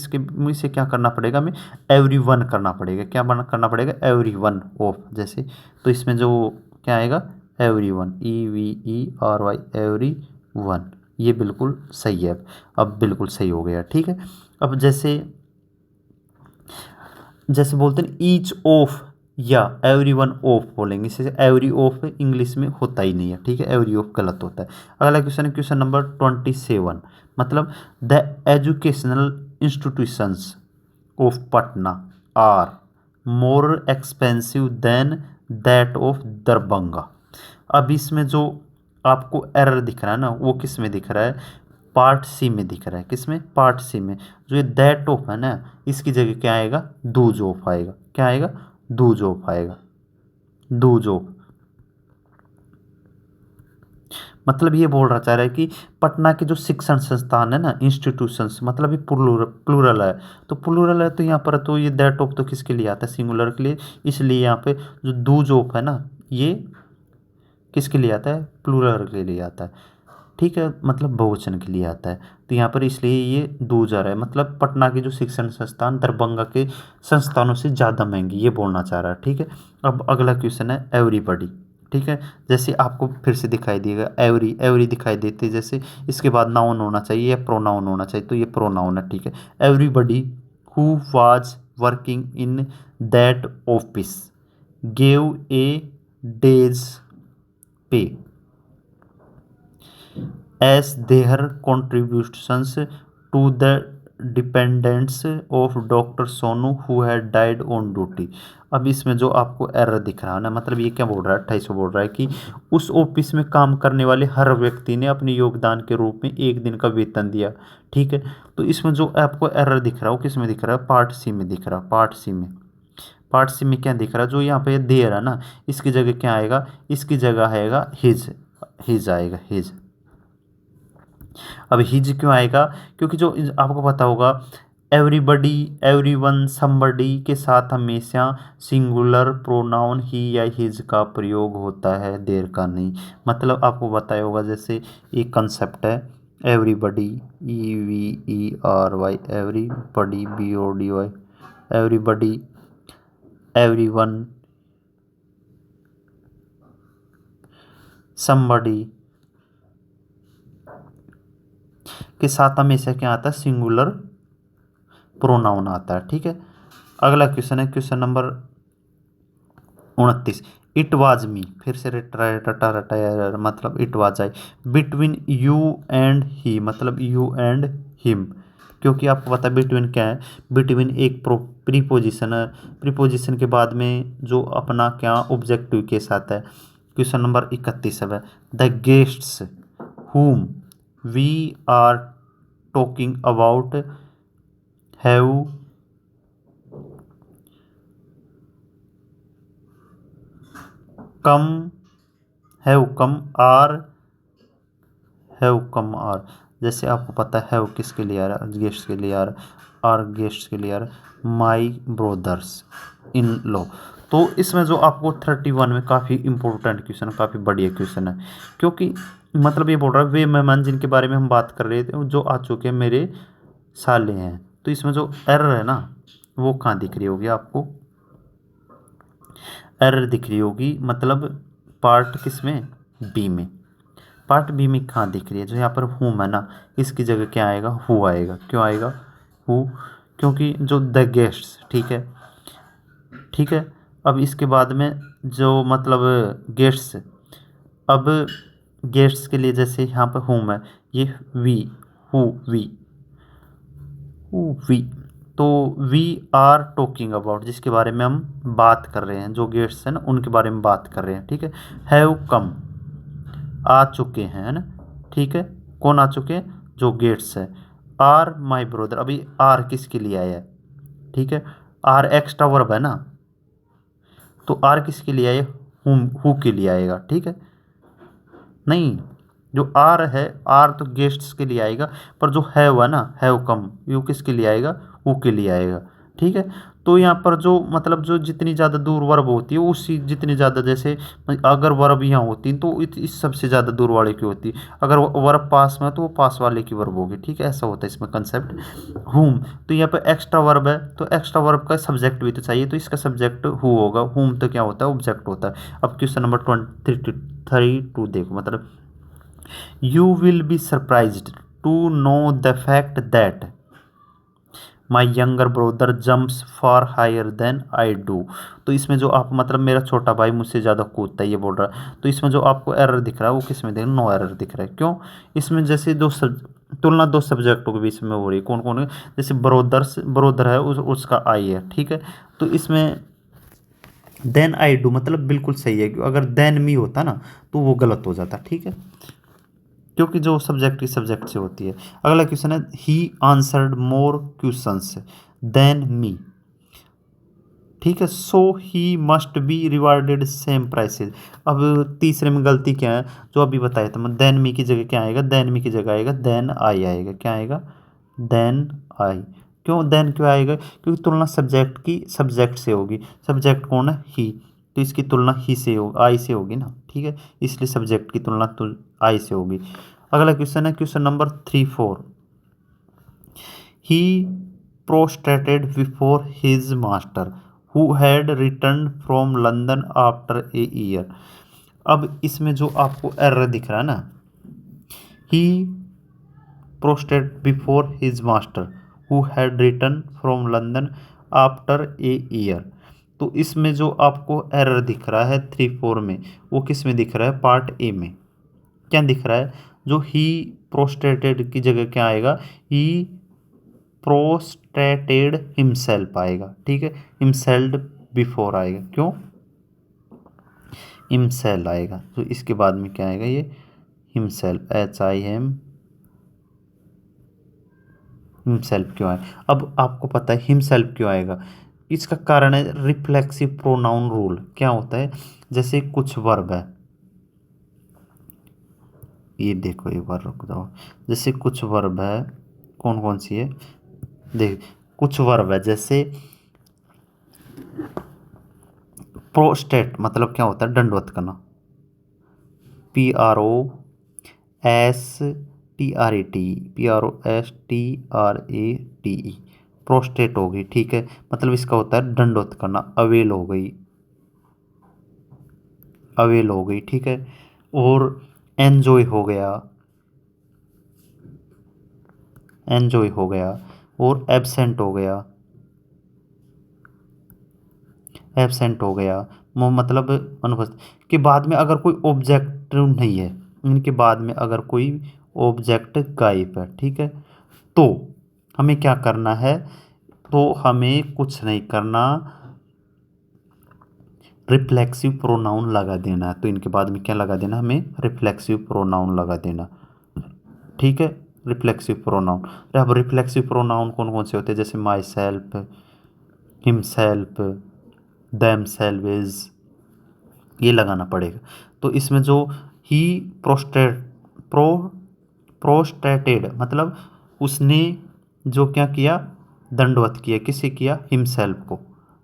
इसे क्या करना पड़ेगा, हमें एवरी वन करना पड़ेगा। क्या करना पड़ेगा, एवरी वन ऑफ, जैसे तो इसमें जो क्या आएगा, every one, EVERY, every one, ये बिल्कुल सही है। अब बिल्कुल सही हो गया, ठीक है। अब जैसे बोलते हैं ईच ऑफ या एवरी वन ऑफ बोलेंगे, इसे एवरी ऑफ इंग्लिश में होता ही नहीं है, ठीक है, एवरी ऑफ गलत होता है। अगला क्वेश्चन है क्वेश्चन नंबर 27, मतलब the educational institutions of Patna are more expensive than that of Darbhanga. अब इसमें जो आपको एरर दिख रहा है ना, वो किस में दिख रहा है, पार्ट सी में दिख रहा है। किस में, पार्ट सी में। जो ये दैट ऑफ है ना, इसकी जगह क्या आएगा, दूज ऑफ आएगा। क्या आएगा, दूज ऑफ आएगा, दूज ऑफ। मतलब ये बोल रहा चाह रहा है कि पटना के जो शिक्षण संस्थान है ना, इंस्टीट्यूशंस, मतलब ये प्लूरल है, तो प्लूरल है तो यहाँ पर तो ये दैट ऑफ तो किसके लिए आता है, सिंगुलर के लिए, इसलिए यहाँ पे जो दूज ऑफ है ना, ये किसके लिए आता है, प्लूरल के लिए आता है, ठीक है, मतलब बहुवचन के लिए आता है। तो यहाँ पर इसलिए ये दूज आ रहा है, मतलब पटना के जो शिक्षण संस्थान दरभंगा के संस्थानों से ज़्यादा महंगी, ये बोलना चाह रहा है, ठीक है। अब अगला क्वेश्चन है एवरीबॉडी, ठीक है। जैसे आपको फिर से दिखाई देगा एवरी दिखाई देते, जैसे इसके बाद नाउन होना चाहिए या प्रोनाउन होना चाहिए, तो ये प्रोनाउन है, ठीक है। Everybody who was working in that office gave a days पे as their contributions to the dependents of Dr. Sonu who had died on duty। अब इसमें जो आपको एरर दिख रहा है ना, मतलब ये क्या बोल रहा है, 28 बोल रहा है कि उस ऑफिस में काम करने वाले हर व्यक्ति ने अपने योगदान के रूप में 1 दिन का वेतन दिया, ठीक है। तो इसमें जो आपको एरर दिख रहा है वो किस में दिख रहा है, पार्ट सी में दिख रहा है, पार्ट सी में। पार्ट सी में क्या दिख रहा है, जो यहाँ पे देर है ना, इसकी जगह क्या आएगा, इसकी जगह आएगा हिज आएगा, हिज। अब हिज क्यों आएगा, क्योंकि जो आपको पता होगा एवरीबडी, एवरीवन, समबडी के साथ हमेशा सिंगुलर प्रोनाउन ही या हिज का प्रयोग होता है, देर का नहीं। मतलब आपको बताया होगा, जैसे एक कंसेप्ट है everybody, EVERY, everybody, BODY, everybody, everyone, somebody के साथ हमेशा क्या आता है, सिंगुलर प्रोनाउन आता है, ठीक है। अगला क्वेश्चन है question number 29, it was me, फिर से रटा मतलब it was I, between you and ही, मतलब यू एंड हिम, क्योंकि आपको पता है बिटवीन क्या है, बिटवीन एक प्रीपोजिशन है, प्रीपोजिशन के बाद में जो अपना क्या ऑब्जेक्टिव के साथ है। क्वेश्चन नंबर 31 है, the guests whom we are talking about have come are, जैसे आपको पता है किसके लिए आ रहा है, गेस्ट्स के लिए आ रहा है, और गेस्ट्स के लिए आ रहा है माई ब्रोदर्स इन लॉ। तो इसमें जो आपको 31 में काफ़ी इंपॉर्टेंट क्वेश्चन, काफ़ी बढ़िया क्वेश्चन है, क्योंकि मतलब ये बोल रहा है वे मेहमान जिनके बारे में हम बात कर रहे थे जो आ चुके हैं मेरे साले हैं। तो इसमें जो एरर है ना, वो कहाँ दिख रही होगी आपको, एरर दिख रही होगी, मतलब पार्ट किस में, बी में। पार्ट बी में कहाँ दिख रही है, जो यहाँ पर हुम है ना, इसकी जगह क्या आएगा, हु आएगा। क्यों आएगा हु, क्योंकि जो द गेस्ट्स, ठीक है, ठीक है। अब इसके बाद में जो मतलब गेस्ट्स, अब गेस्ट्स के लिए जैसे यहाँ पर होम है, ये वी, वी, तो वी आर टॉकिंग अबाउट, जिसके बारे में हम बात कर रहे हैं, जो गेस्ट्स हैं ना उनके बारे में बात कर रहे हैं, ठीक है। हैव कम, आ चुके हैं, है ना, ठीक है। कौन आ चुके हैं, जो गेस्ट्स है। आर माई ब्रदर, अभी आर किसके लिए आया है, ठीक है, आर एक्स्ट्रा वर्ब है ना, तो आर किसके लिए आए, हु के लिए आएगा, ठीक है। नहीं, जो आर है, आर तो गेस्ट्स के लिए आएगा, पर जो हैव है ना, हैव कम, यू किसके लिए आएगा, हु के लिए आएगा, ठीक है। तो यहाँ पर जो मतलब जो जितनी ज़्यादा दूर वर्ब होती है उसी जितनी ज़्यादा, जैसे अगर वर्ब यहाँ होती तो इस सबसे ज़्यादा दूर वाले की होती, अगर वर्ब पास में तो वो पास वाले की वर्ब होगी। ठीक है, ऐसा होता है इसमें कंसेप्ट। हुम, तो यहाँ पर एक्स्ट्रा वर्ब है तो एक्स्ट्रा वर्ब का सब्जेक्ट भी तो चाहिए, तो इसका सब्जेक्ट हु होगा। हुम तो क्या होता है, ऑब्जेक्ट होता है। अब क्वेश्चन नंबर 32 देखो, मतलब you will be surprised to know the fact that my younger brother jumps for higher than I do. तो इसमें जो आप मतलब मेरा छोटा भाई मुझसे ज़्यादा कूदता है ये बोल रहा है। तो इसमें जो आपको एरर दिख रहा है वो किस में दिख रहा है, नो एरर दिख रहा है। क्यों, इसमें जैसे तुलना दो सब्जेक्टों के बीच में हो रही है। कौन कौन है, जैसे ब्रोदर है उसका आई है। ठीक है, तो इसमें देन आई डू मतलब बिल्कुल सही है, अगर देन मी होता ना तो वो गलत हो जाता। ठीक है, क्योंकि जो सब्जेक्ट की सब्जेक्ट से होती है। अगला क्वेश्चन है, he answered more questions than me. ठीक है, so he must be rewarded same prizes. अब तीसरे में गलती क्या है, जो अभी बताया था, देन मी की जगह क्या आएगा, देन मी की जगह आएगा देन आई आएगा। क्या आएगा, देन आई। क्यों देन क्यों आएगा, क्योंकि तुलना सब्जेक्ट की सब्जेक्ट से होगी। सब्जेक्ट कौन है, ही, तो इसकी तुलना ही से होगी, आई से होगी ना। ठीक है, इसलिए सब्जेक्ट की तुलना तो आई से होगी। अगला क्वेश्चन है question number 34। He prostrated before his master who had return from London after a year. अब इसमें जो आपको एरर दिख रहा है ना, he prostrate before his master who had return from London after a year. तो इसमें जो आपको एरर दिख रहा है 34 में, वो किस में दिख रहा है, पार्ट ए में। क्या दिख रहा है, जो ही प्रोस्ट्रेटेड की जगह क्या आएगा, ही प्रोस्ट्रेटेड हिमसेल्फ आएगा। ठीक है, हिमसेल्फ बिफोर आएगा। क्यों, हिमसेल आएगा, तो इसके बाद में क्या आएगा, ये हिमसेल्फ, HIM हिमसेल्फ क्यों आए। अब आपको पता है हिमसेल्फ क्यों आएगा, इसका कारण है रिफ्लेक्सिव प्रोनाउन रूल। क्या होता है, जैसे कुछ वर्ब है, ये देखो एक बार रुक जाओ, जैसे कुछ वर्ब है, कौन कौन सी है, देख कुछ वर्ब है, जैसे प्रोस्टेट मतलब क्या होता है, दंडवत करना, PROSTRATE प्रोस्टेट होगी। ठीक है, मतलब इसका होता है दंडवत करना, अवेल हो गई, अवेल हो गई। ठीक है, और एन्जॉय हो गया, एन्जॉय हो गया, और एब्सेंट हो गया, एब्सेंट हो गया, मतलब अनुपस्थित के बाद में अगर कोई ऑब्जेक्ट नहीं है, इनके बाद में अगर कोई ऑब्जेक्ट गायब है। ठीक है, तो हमें क्या करना है, तो हमें कुछ नहीं करना, रिफ्लेक्सिव प्रोनाउन लगा देना है। तो इनके बाद में क्या लगा देना, हमें रिफ्लेक्सिव प्रोनाउन लगा देना। ठीक है, रिफ्लेक्सिव प्रोनाउन। अब रिफ्लेक्सिव प्रोनाउन कौन कौन से होते हैं, जैसे my self, himself, them salvage, ये लगाना पड़ेगा। तो इसमें जो ही प्रोस्ट्रेटेड मतलब उसने जो क्या किया, दंडवत किया, किसे किया, हिमसेल्फ को।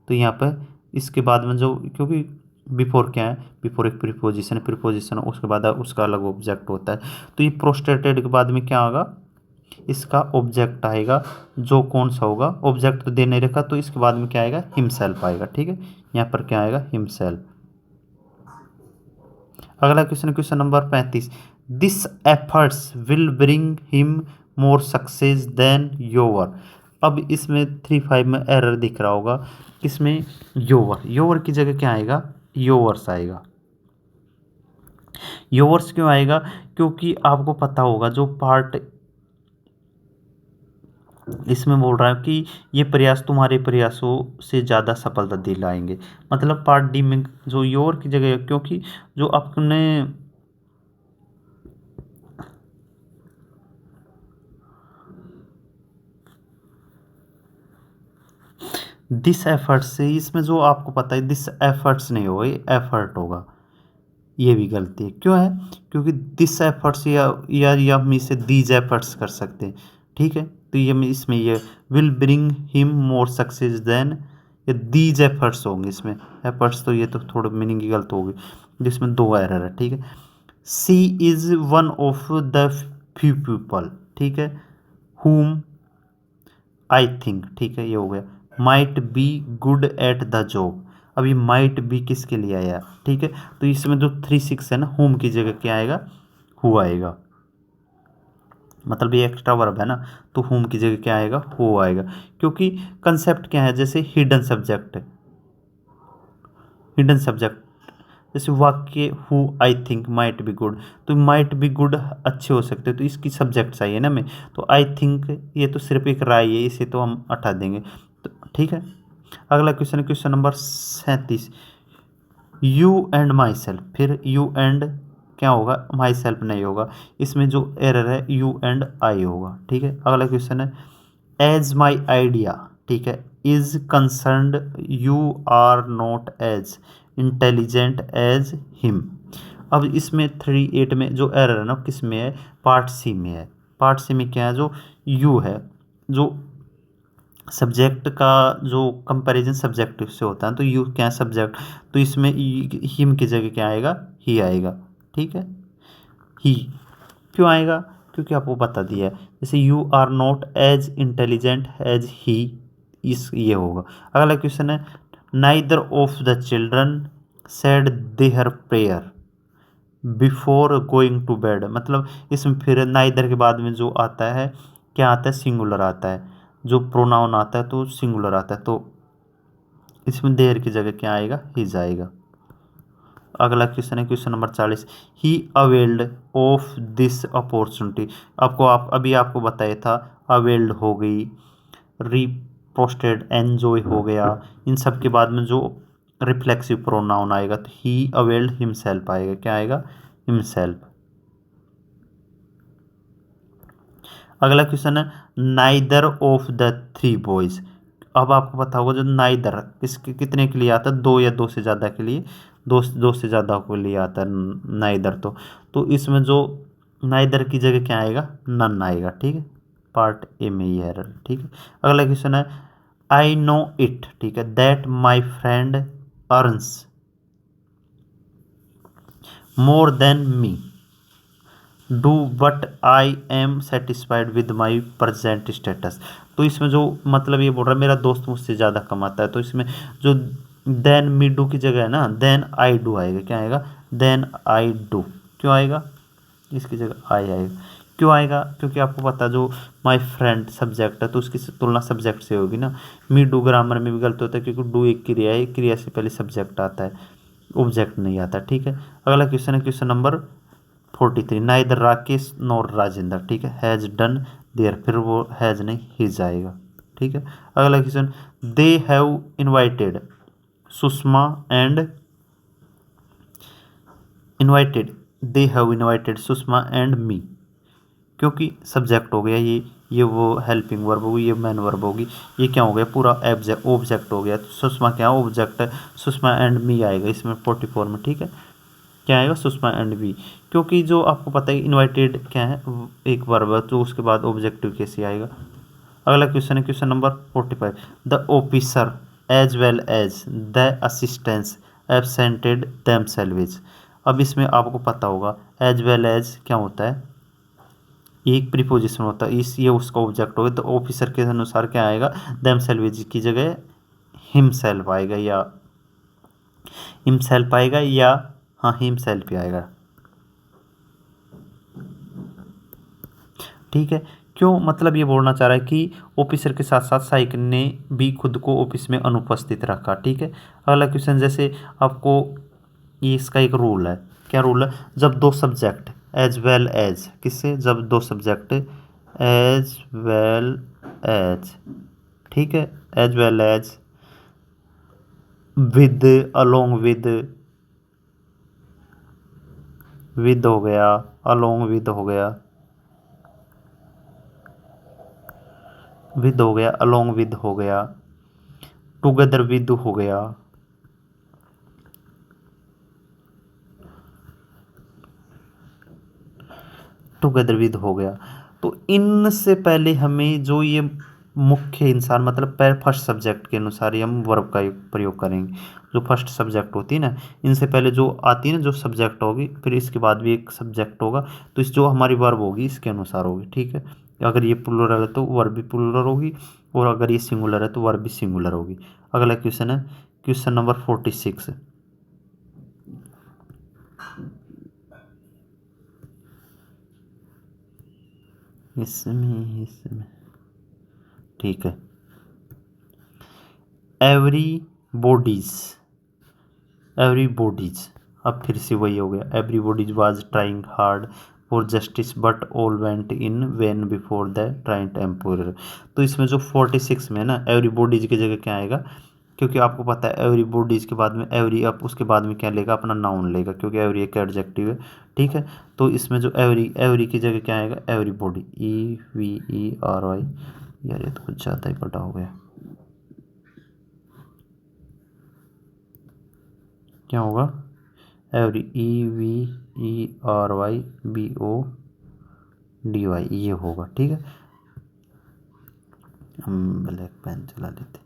तो यहाँ पर इसके बाद में जो, क्योंकि बिफोर क्या है, बिफोर एक प्रीपोजिशन है, प्रीपोजिशन उसके बाद उसका अलग ऑब्जेक्ट होता है। तो ये प्रोस्ट्रेटेड के बाद में क्या होगा, इसका ऑब्जेक्ट आएगा, जो कौन सा होगा, ऑब्जेक्ट तो दे नहीं रखा, तो इसके बाद में क्या आएगा, हिमसेल्फ आएगा। ठीक है, यहाँ पर क्या आएगा, हिमसेल्फ। अगला question, question number 35। This efforts will bring him more success than your. अब इसमें 35 में एरर दिख रहा होगा, इसमें योर, योर की जगह क्या आएगा, योवर्स आएगा। योवर्स क्यों आएगा, क्योंकि आपको पता होगा जो पार्ट इसमें बोल रहा है कि ये प्रयास तुम्हारे प्रयासों से ज़्यादा सफलता दिलाएंगे, मतलब पार्ट डी में जो योर की जगह, क्योंकि जो अपने दिस एफर्ट्स से, इसमें जो आपको पता है दिस एफर्ट्स नहीं होगा, ये एफर्ट होगा, ये भी गलती है। क्यों है, क्योंकि दिस एफर्ट्स या हम इसे दीज एफर्ट्स कर सकते हैं। ठीक है, तो ये इसमें ये will bring him more success than ये दीज एफर्ट्स होंगे इसमें, एफर्ट्स तो ये तो थोड़ा मीनिंग की गलत होगी, जिसमें दो एरर है, ठीक है। She is one of the few people, ठीक है, हुम आई थिंक, ठीक है, ये हो गया। Might be good at the job, अभी माइट बी किसके लिए आया, ठीक है, तो इसमें जो 3 6 है ना, होम की जगह क्या आएगा, हु आएगा, मतलब ये एक्स्ट्रा वर्ब है ना, तो होम की जगह क्या आएगा, हु आएगा, क्योंकि कंसेप्ट क्या है, जैसे हिडन सब्जेक्ट, हिडन सब्जेक्ट, जैसे वाक्य who I think might be good, तो माइट बी गुड अच्छे हो सकते हैं, तो इसकी सब्जेक्ट चाहिए ना मैं, तो आई थिंक ये तो सिर्फ एक राय है, इसे तो हम हटा देंगे, तो ठीक है। अगला क्वेश्चन है question number 37, you and my self, फिर यू एंड क्या होगा, माई सेल्फ नहीं होगा, इसमें जो एरर है यू एंड आई होगा, ठीक है। अगला क्वेश्चन है एज माई आइडिया, ठीक है, is concerned you are not as intelligent as him, अब इसमें 3 8 में जो एरर है ना किस में है, पार्ट सी में है, पार्ट सी में क्या है, जो यू है, जो सब्जेक्ट का जो कंपैरिजन सब्जेक्टिव से होता है, तो यू क्या है सब्जेक्ट, तो इसमें हिम की जगह क्या आएगा, ही आएगा, ठीक है, ही क्यों आएगा, क्योंकि आपको बता दिया है, जैसे you are not as intelligent as he, इस ये होगा। अगला क्वेश्चन है neither of the children said their prayer before going to bed, मतलब इसमें फिर नाइदर के बाद में जो आता है क्या आता है, सिंगुलर आता है, जो प्रोनाउन आता है तो सिंगुलर आता है, तो इसमें देयर की जगह क्या आएगा, हिज आएगा। अगला क्वेश्चन है question number 40, he availed of this opportunity, आपको अभी आपको बताया था, अवेल्ड हो गई, रिपोस्टेड एंजॉय हो गया, इन सब के बाद में जो रिफ्लेक्सिव प्रोनाउन आएगा तो ही अवेल्ड हिमसेल्फ आएगा, क्या आएगा, हिमसेल्फ। अगला क्वेश्चन है नाइदर ऑफ द 3 बॉयज, अब आपको पता होगा जो नाइदर किसके कितने के लिए आता है, 2 या 2 से ज़्यादा के लिए, दो से ज़्यादा के लिए आता है नाइदर, तो इसमें जो नाइदर की जगह क्या आएगा, नन आएगा, ठीक है, पार्ट ए में ही एरर, ठीक है। अगला क्वेश्चन है आई नो इट, ठीक है, that my friend earns more than me do but I am satisfied with my present status, तो इसमें जो मतलब ये बोल रहा है मेरा दोस्त मुझसे ज़्यादा कमाता है, तो इसमें जो देन मी डू की जगह है ना, देन आई डू आएगा, क्या आएगा, देन आई डू, क्यों आएगा, इसकी जगह आई आएगा, क्यों आएगा, क्योंकि आपको पता जो माई फ्रेंड सब्जेक्ट है तो उसकी तुलना सब्जेक्ट से होगी ना, मी डू ग्रामर में भी गलत होता है, क्योंकि डू एक क्रिया है, क्रिया से पहले सब्जेक्ट आता है, ऑब्जेक्ट नहीं आता, ठीक है। अगला क्वेश्चन है question number 43, neither Rakesh nor Rajendra, ठीक है, हैज़ डन देयर, फिर वो हैज़ नहीं हिज आएगा, ठीक है। अगला question they have invited Sushma and invited, they have invited Sushma and me, क्योंकि सब्जेक्ट हो गया ये वो हेल्पिंग वर्ब होगी, ये मैन वर्ब होगी, ये क्या हो गया पूरा ऑब्जेक्ट हो गया, तो सुषमा क्या ऑब्जेक्ट है, सुषमा एंड मी आएगा इसमें 44 में, ठीक है, क्या आएगा, सुषमा एंड बी, क्योंकि जो आपको पता है इनवाइटेड क्या है, एक वर्ब है, तो उसके बाद ऑब्जेक्टिव कैसे आएगा। अगला क्वेश्चन है question number 45, the officer as well as the assistants absented themselves, अब इसमें आपको पता होगा एज वेल एज क्या होता है, एक प्रीपोजिशन होता है, इस ये उसका ऑब्जेक्ट होगा, तो ऑफिसर के अनुसार क्या आएगा, देमसेल्व्स की जगह हिमसेल्फ आएगा, या हिमसेल्फ आएगा, या हाँ हिमसेल्फ ही आएगा, ठीक है। क्यों, मतलब ये बोलना चाह रहा है कि ऑफिसर के साथ साथ साइकिल ने भी खुद को ऑफिस में अनुपस्थित रखा, ठीक है। अगला क्वेश्चन, जैसे आपको ये इसका एक रूल है, क्या रूल है, जब दो सब्जेक्ट एज वेल एज, किससे, जब दो सब्जेक्ट एज वेल एज, ठीक है, as well as with along with हो गया, अलोंग विद हो गया, विद हो गया, अलोंग विद हो गया, टुगेदर विद हो गया, टुगेदर विद हो गया, तो इनसे पहले हमें जो ये मुख्य इंसान मतलब फर्स्ट सब्जेक्ट के अनुसार ही हम वर्ब का प्रयोग करेंगे। जो फर्स्ट सब्जेक्ट होती है ना, इनसे पहले जो आती है ना जो सब्जेक्ट होगी, फिर इसके बाद भी एक सब्जेक्ट होगा, तो इस जो हमारी वर्ब होगी इसके अनुसार होगी। ठीक है, अगर ये प्लूरल है तो वर्ब भी प्लूरल होगी, और अगर ये सिंगुलर है तो वर्ब भी सिंगुलर होगी। अगला क्वेश्चन है क्वेश्चन नंबर 46। इसमें ठीक है, एवरीबॉडीज अब फिर से वही हो गया, everybody's was trying hard for justice but all went in vain before the tyrant emperor. तो इसमें जो 46 में ना एवरीबॉडीज की जगह क्या आएगा, क्योंकि आपको पता है एवरीबॉडीज के बाद में एवरी, अब उसके बाद में क्या लेगा, अपना नाउन लेगा, क्योंकि एवरी एक एडजेक्टिव है। ठीक है, तो इसमें जो एवरी की जगह क्या आएगा, एवरीबॉडी, EVERY। यार ये तो कुछ ज़्यादा ही बड़ा हो गया, क्या होगा, एवरी EVERYBODY ये होगा। ठीक है, हम ब्लैक पेन चला लेते।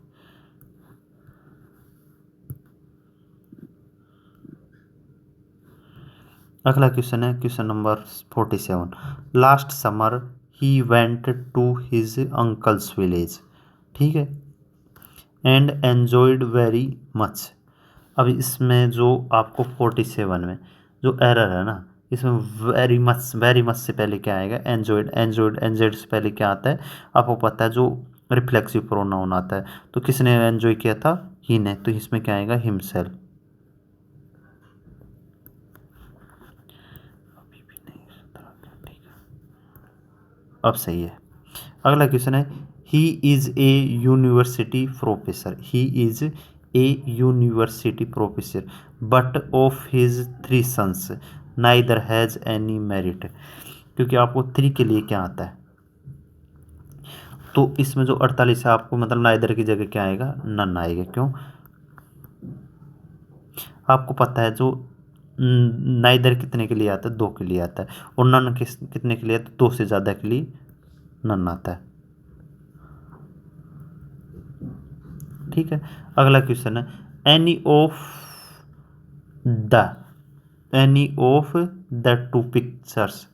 अगला क्वेश्चन है question number 47। Last summer he went to his uncle's village. ठीक है, एंड एन्जॉयड वेरी मच। अब इसमें जो आपको 47 में जो एरर है ना, इसमें वेरी मच से पहले क्या आएगा, एन्जॉयड से पहले क्या आता है, आपको पता है, जो रिफ्लेक्सिव प्रोनाउन आता है। तो किसने एन्जॉय किया था, ही ने, तो इसमें क्या आएगा, हिमसेल्फ। अब सही है। अगला क्वेश्चन है he is a university professor but of his 3 sons neither has any merit. क्योंकि आपको 3 के लिए क्या आता है, तो इसमें जो 48 है आपको मतलब नाइदर की जगह क्या आएगा, नन आएगा। क्यों, आपको पता है जो नाइदर कितने के लिए आता है, 2 के लिए आता है, और नन कितने के लिए आता है, 2 से ज़्यादा के लिए नन आता है। ठीक है, अगला क्वेश्चन है any of the 2 pictures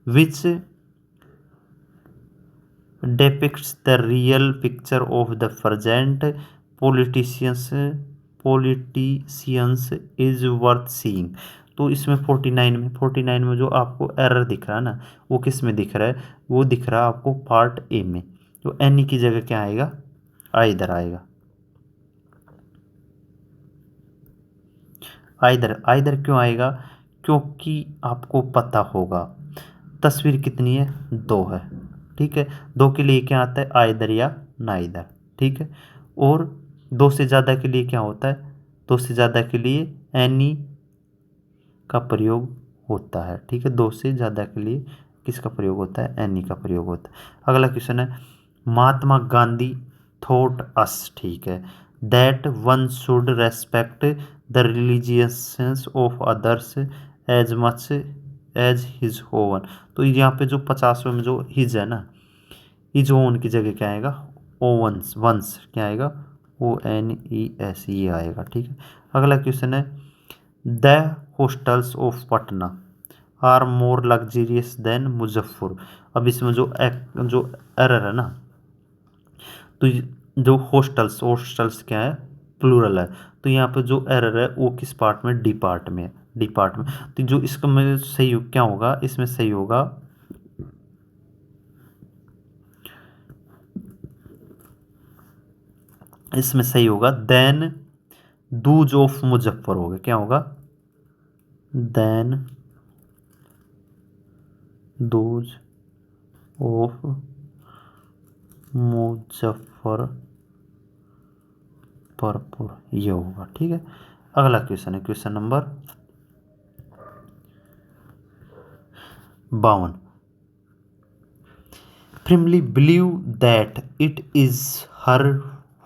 which depicts the real picture of the present politicians is worth seeing। तो इसमें 49 में जो आपको एरर दिख रहा है ना, वो किस में दिख रहा है, वो दिख रहा है आपको पार्ट ए में। तो एनी की जगह क्या आएगा, आइदर आएगा। आइदर क्यों आएगा, क्योंकि आपको पता होगा तस्वीर कितनी है, 2 है। ठीक है, 2 के लिए क्या आता है, आइदर या नाइदर। ठीक है, और 2 से ज़्यादा के लिए क्या होता है, 2 से ज़्यादा के लिए एनी का प्रयोग होता है। ठीक है, 2 से ज़्यादा के लिए किसका प्रयोग होता है, एनी का प्रयोग होता है। अगला क्वेश्चन है महात्मा गांधी थॉट अस, ठीक है, that one should respect the religions of others as much as his own. तो यहाँ पे जो 50वें में जो हिज है ना, हिज ओवन की जगह क्या आएगा, वंस क्या आएगा, ONES ये आएगा। ठीक है, अगला क्वेश्चन है the hostels of Patna are more luxurious than Muzaffar. अब इसमें जो एरर है ना, तो जो हॉस्टल्स क्या है, प्लूरल है, तो यहाँ पे जो एरर है वो किस पार्ट में, डी पार्ट में। तो जो इसका में सही क्या होगा, इसमें सही होगा देन दूज ऑफ मुजफ्फर होगा, क्या होगा, देन दूज ऑफ मुजफ्फरपुर ये होगा। ठीक है, अगला क्वेश्चन है question number 52। firmly believe that it is her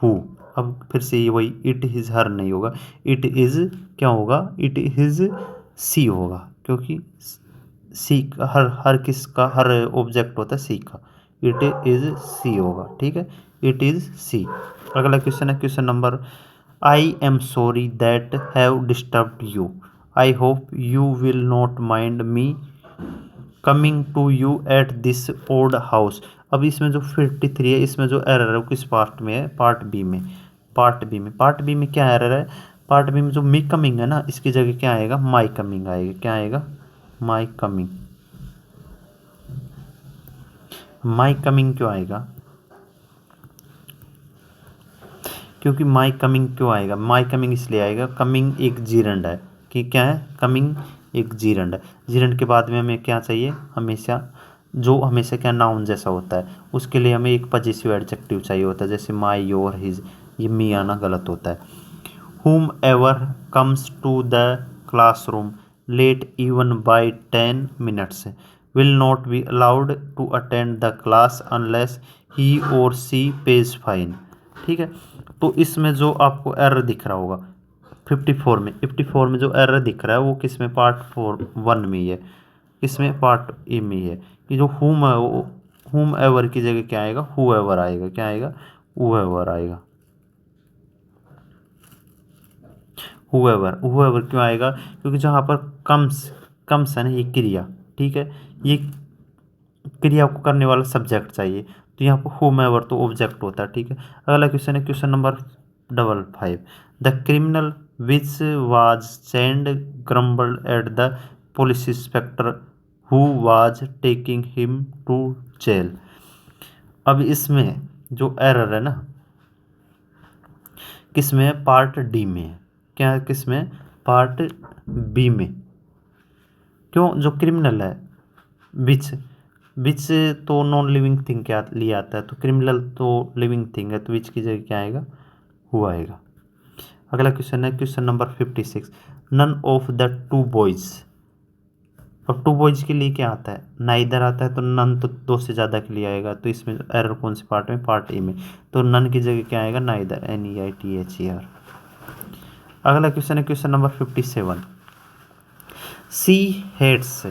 who। अब फिर से ये वही, इट इज़ हर नहीं होगा, इट इज़ क्या होगा, इट इज़ सी होगा, क्योंकि सी हर किसका, हर ऑब्जेक्ट होता है सी का। इट इज़ सी होगा, ठीक है, इट इज़ सी। अगला क्वेश्चन है question number, I am sorry that have disturbed you, I hope you will not mind me coming to you at this old house. अब इसमें जो 53 है, इसमें जो एरर है वो किस पार्ट में है, पार्ट बी में। पार्ट बी में क्या एरर है, पार्ट बी में जो मी कमिंग है ना, इसकी जगह क्या आएगा, माई कमिंग आएगा। क्या आएगा, माई कमिंग। माई कमिंग क्यों आएगा, क्योंकि माई कमिंग क्यों आएगा, माई कमिंग इसलिए आएगा, कमिंग एक जीरंड है, कि क्या है, कमिंग एक जीरंड है। जीरंड के बाद में हमें क्या चाहिए, हमेशा जो हमेशा क्या नाउन जैसा होता है, उसके लिए हमें एक पजेसिव एडजेक्टिव चाहिए होता है, जैसे माई, योर, हिज, ये मी आना गलत होता है। Whomever comes to the classroom late even by 10 minutes will not be allowed to attend the class unless he और सी पेज फाइन। ठीक है, तो इसमें जो आपको एरर दिख रहा होगा 54 में जो एरर दिख रहा है वो किस में, पार्ट 1 में ही है, इसमें पार्ट ए में ही है, कि जो हुम है वो हुम एवर की जगह क्या आएगा, हु एवर आएगा। क्या आएगा, हु एवर आएगा। हुएवर क्यों आएगा, क्योंकि जहाँ पर कम्स है ना, ये क्रिया, ठीक है, ये क्रिया को करने वाला सब्जेक्ट चाहिए, तो यहाँ पर हुमेवर तो ऑब्जेक्ट होता है। ठीक है, अगला क्वेश्चन है question number 55, the criminal which was chained grumbled at the police inspector who was taking him to jail. अब इसमें जो एरर है ना, किसमें, पार्ट डी में है। क्या है, किसमें, पार्ट बी में। क्यों, जो क्रिमिनल है विच, विच तो नॉन लिविंग थिंग क्या लिए आता है, तो क्रिमिनल तो लिविंग थिंग है, तो विच की जगह क्या आएगा, हुआ आएगा। अगला क्वेश्चन है question number 56, none of the two boys. और टू बॉयज के लिए क्या आता है, नाइदर आता है, तो नन तो दो से ज़्यादा के लिए आएगा, तो इसमें एरर कौन से पार्ट में, पार्ट ए में, तो नन की जगह क्या आएगा, नाइदर, NEITHER। अगला क्वेश्चन है question number 57, she hates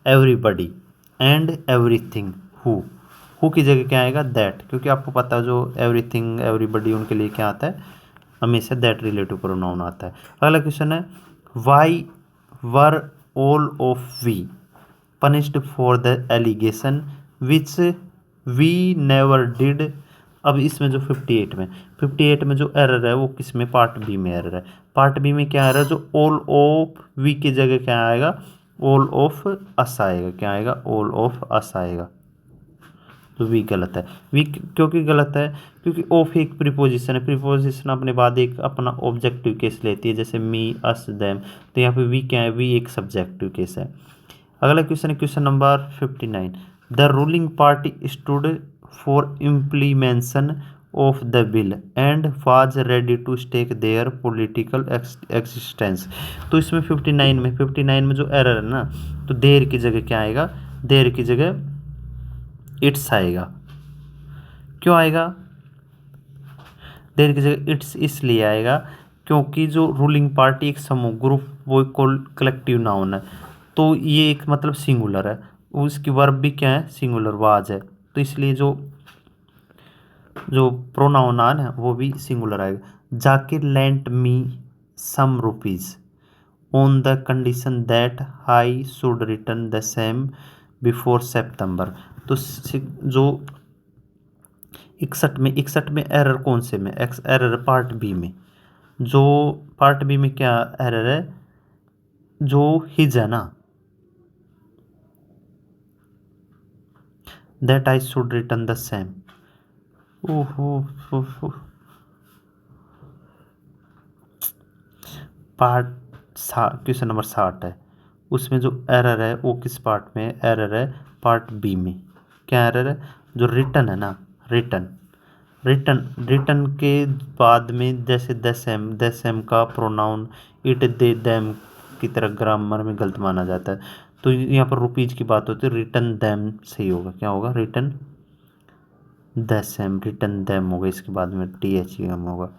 everybody and everything who की जगह क्या आएगा, दैट, क्योंकि आपको पता है जो एवरीथिंग एवरीबडी उनके लिए क्या आता है, हमेशा दैट रिलेटिव प्रोनाउन आता है। अगला क्वेश्चन है, why were all of we punished for the allegation which we never did. अब इसमें जो 58 में जो एरर है वो किस में, पार्ट बी में एरर है। पार्ट बी में क्या एरर है, जो ऑल ऑफ वी की जगह क्या आएगा, ऑल ऑफ अस आएगा। क्या आएगा, ऑल ऑफ अस आएगा, तो वी गलत है। वी क्योंकि गलत है, क्योंकि ऑफ एक प्रीपोजिशन है, प्रीपोजिशन अपने बाद एक अपना ऑब्जेक्टिव केस लेती है, जैसे मी, अस, देम, तो यहाँ पे वी क्या है, वी एक सब्जेक्टिव केस है। अगला क्वेश्चन है question number 59, the ruling party stood for implementation of the bill and was ready to stake their political existence. तो इसमें 59 में जो एरर है ना, तो देर की जगह क्या आएगा, देर की जगह इट्स आएगा। क्यों आएगा, देर की जगह इट्स इसलिए आएगा क्योंकि जो रूलिंग पार्टी एक समूह, ग्रुप, वो कलेक्टिव नाउन है, तो ये एक मतलब सिंगुलर है, उसकी वर्ब भी क्या है, सिंगुलर, वाज है, तो इसलिए जो जो प्रोनाउन है वो भी सिंगुलर आएगा। Zakir lent me some rupees on the condition that I should return the same before September. तो जो 61 में एरर कौन से में, एक्स एरर पार्ट बी में। जो पार्ट बी में क्या एरर है, जो हिज है ना, that I should return the same. ओहो, पार्ट क्वेश्चन नंबर 60 है, उसमें जो एरर है वो किस पार्ट में एरर है, पार्ट बी में। क्या एरर है, जो रिटर्न है ना, रिटर्न रिटर्न के बाद में जैसे द सेम का प्रोनाउन इट, दे, देम की तरह ग्रामर में गलत माना जाता है, तो यहाँ पर रुपीज की बात होती है, रिटर्न दैम सही होगा। क्या होगा, return the same, return them होगा, इसके बाद में THEM होगा।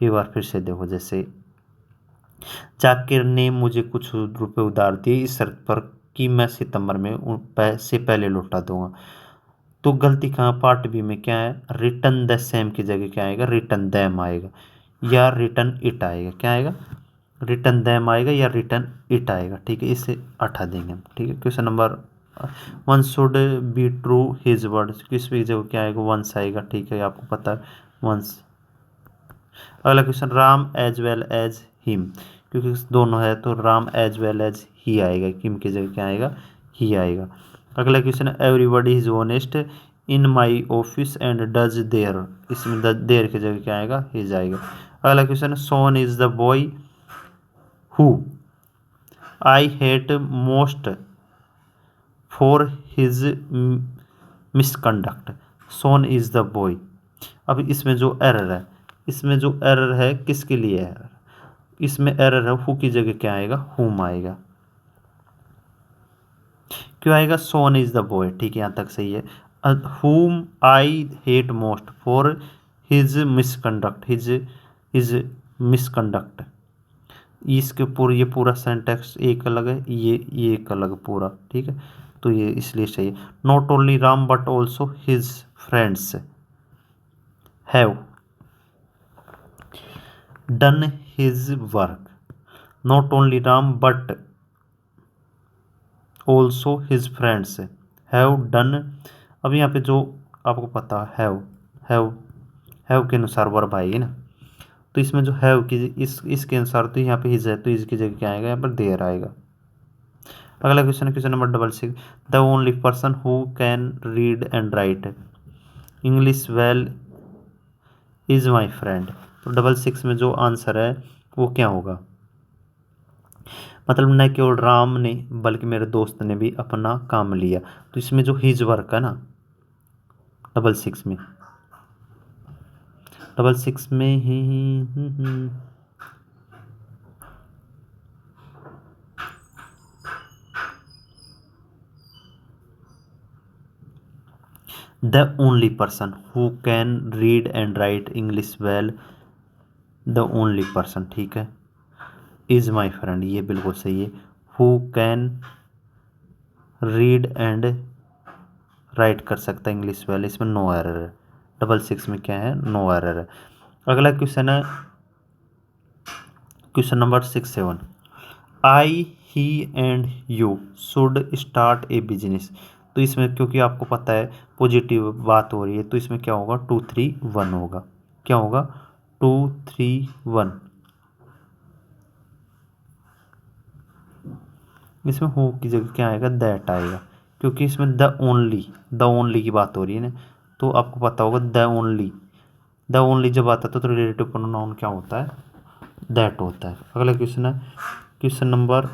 एक बार फिर से देखो, जैसे जाकिर ने मुझे कुछ रुपए उधार दिए इस शर्त पर कि मैं सितंबर में पैसे पहले लौटा दूंगा। तो गलती कहाँ, पार्ट बी में क्या है, रिटर्न द सेम की जगह क्या आएगा, रिटर्न दैम आएगा या रिटर्न इट आएगा। क्या आएगा, रिटर्न दैम आएगा या रिटर्न इट आएगा। ठीक है, इसे हटा देंगे हम। ठीक है, question number 1 should be true his word, किस भी जगह क्या आएगा, वंस आएगा। ठीक है, आपको पता है वंस। अगला question, Ram as well as him, क्योंकि दोनों है तो Ram as well as he आएगा, हिम की जगह क्या आएगा, ही आएगा। अगला क्वेश्चन है, everybody is honest in my office and does their, इसमें देयर की जगह क्या आएगा, हिज आएगा। अगला क्वेश्चन है, सोन is the boy who I hate most for his misconduct, सोन इज द बॉय। अब इसमें जो एरर है, इसमें जो एरर है किसके लिए है, इसमें एरर है हु की जगह क्या आएगा, हुम आएगा। क्यों आएगा, सोन इज द बॉय। ठीक है, यहाँ तक सही है। हुम आई hate most for his misconduct, his misconduct, इसके पूरे ये पूरा सेंटेक्स एक अलग है, ये एक अलग पूरा। ठीक है, तो ये इसलिए चाहिए। Not only Ram but also his friends have done his work, not only Ram but also his friends have done. अब यहाँ पे जो आपको पता हैव के अनुसार वर्ब आएगी ना, तो इसमें जो हैव की इसके अनुसार तो यहाँ पे हिज है, तो इसकी जगह क्या आएगा, यहाँ पर देयर आएगा। अगला क्वेश्चन है question number 6, the only person who can read and write English well is my friend. तो 6 में जो आंसर है वो क्या होगा, मतलब न केवल राम ने बल्कि मेरे दोस्त ने भी अपना काम लिया। तो इसमें जो हिज वर्क है ना 6 में, 6 में he the only person who can read and write English well, the only person, ठीक है, इज माई फ्रेंड, ये बिल्कुल सही है। Who can read and write कर सकता है इंग्लिश वेल, इसमें नो एरर है। 6 में क्या है, नो एरर है। अगला क्वेश्चन है question number 6, 7, I he and you should start A business. तो इसमें क्योंकि आपको पता है पॉजिटिव बात हो रही है, तो इसमें क्या होगा, 2 3 1 होगा। क्या होगा, 2 3 1। इसमें हु की जगह क्या आएगा, दैट आएगा, क्योंकि इसमें द ओनली की बात हो रही है ना। तो आपको पता होगा द ओनली जब आता है तो रिलेटिव प्रोनाउन क्या होता है, दैट होता है। अगला क्वेश्चन है question number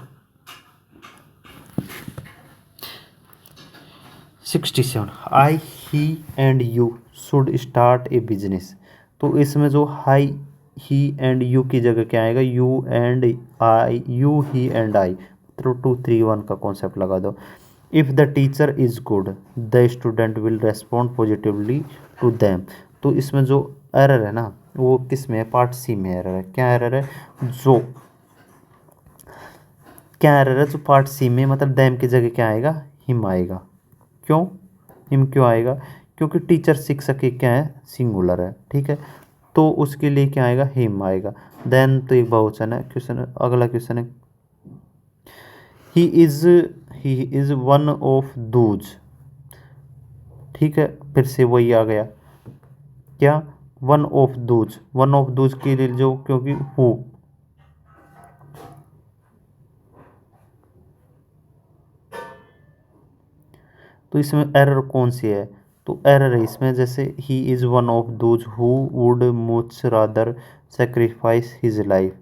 67, I he and you should start A business. तो इसमें जो ही एंड यू की जगह क्या आएगा, you and I, you he and I, मतलब 2 3 1 का कॉन्सेप्ट लगा दो। If the teacher is good the student will respond positively to them. तो इसमें जो एरर है ना वो किस में है, पार्ट सी में एरर है। क्या एरर है, जो पार्ट सी में, मतलब दैम की जगह क्या आएगा, हिम आएगा। क्यों, हिम क्यों आएगा, क्योंकि टीचर शिक्षक की क्या है, सिंगुलर है। ठीक है, तो उसके लिए क्या आएगा, हिम आएगा। देन तो एक बहुवचन है। अगला क्वेश्चन है, he is one of Dooj. ठीक है, फिर से वही आ गया, क्या, वन ऑफ दूज के लिए जो, क्योंकि हु, तो इसमें एरर कौन सी है, तो एरर है इसमें जैसे he is one of those who would much rather sacrifice his life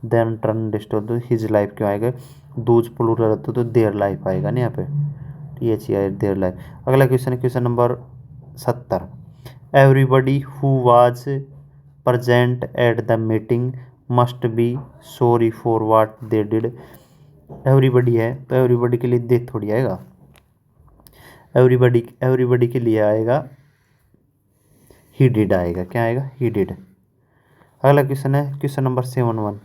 than turn distort. तो हिज लाइफ क्यों आएगा, दोज प्लूरल रहता तो देयर लाइफ आएगा ना यहाँ पे, THEIR देयर लाइफ। अगला क्वेश्चन है question number 70, everybody who was present at the meeting must be sorry for watt they did. Everybody है तो एवरीबडी के लिए दे थोड़ी आएगा, एवरीबडी के लिए आएगा ही डिड आएगा। क्या आएगा, ही डिड। अगला क्वेश्चन है क्वेश्चन नंबर 71।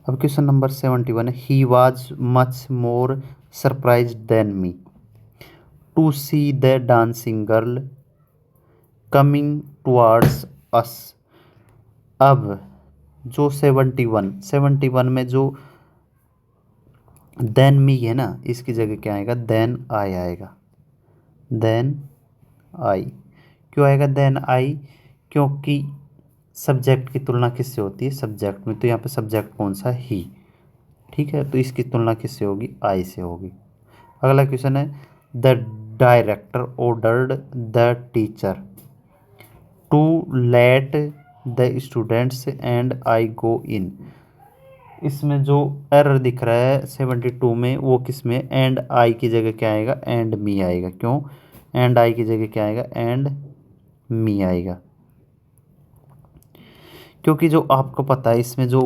अब क्वेश्चन नंबर 71 है, he was much more surprise than me. To see the dancing girl coming towards us. अब जो 71 में जो देन मी है ना, इसकी जगह क्या आएगा, देन आई आएगा। देन आई क्यों आएगा देन आई, क्योंकि सब्जेक्ट की तुलना किससे होती है, सब्जेक्ट में, तो यहाँ पे सब्जेक्ट कौन सा, ही। ठीक है, तो इसकी तुलना किससे होगी, आई से होगी। अगला क्वेश्चन है the director ordered the teacher to let the students and I go in. इसमें जो एरर दिख रहा है 72 में, वो किस में, एंड आई की जगह क्या आएगा, एंड मी आएगा। क्यों, एंड आई की जगह क्या आएगा, एंड मी आएगा, क्योंकि जो आपको पता है इसमें जो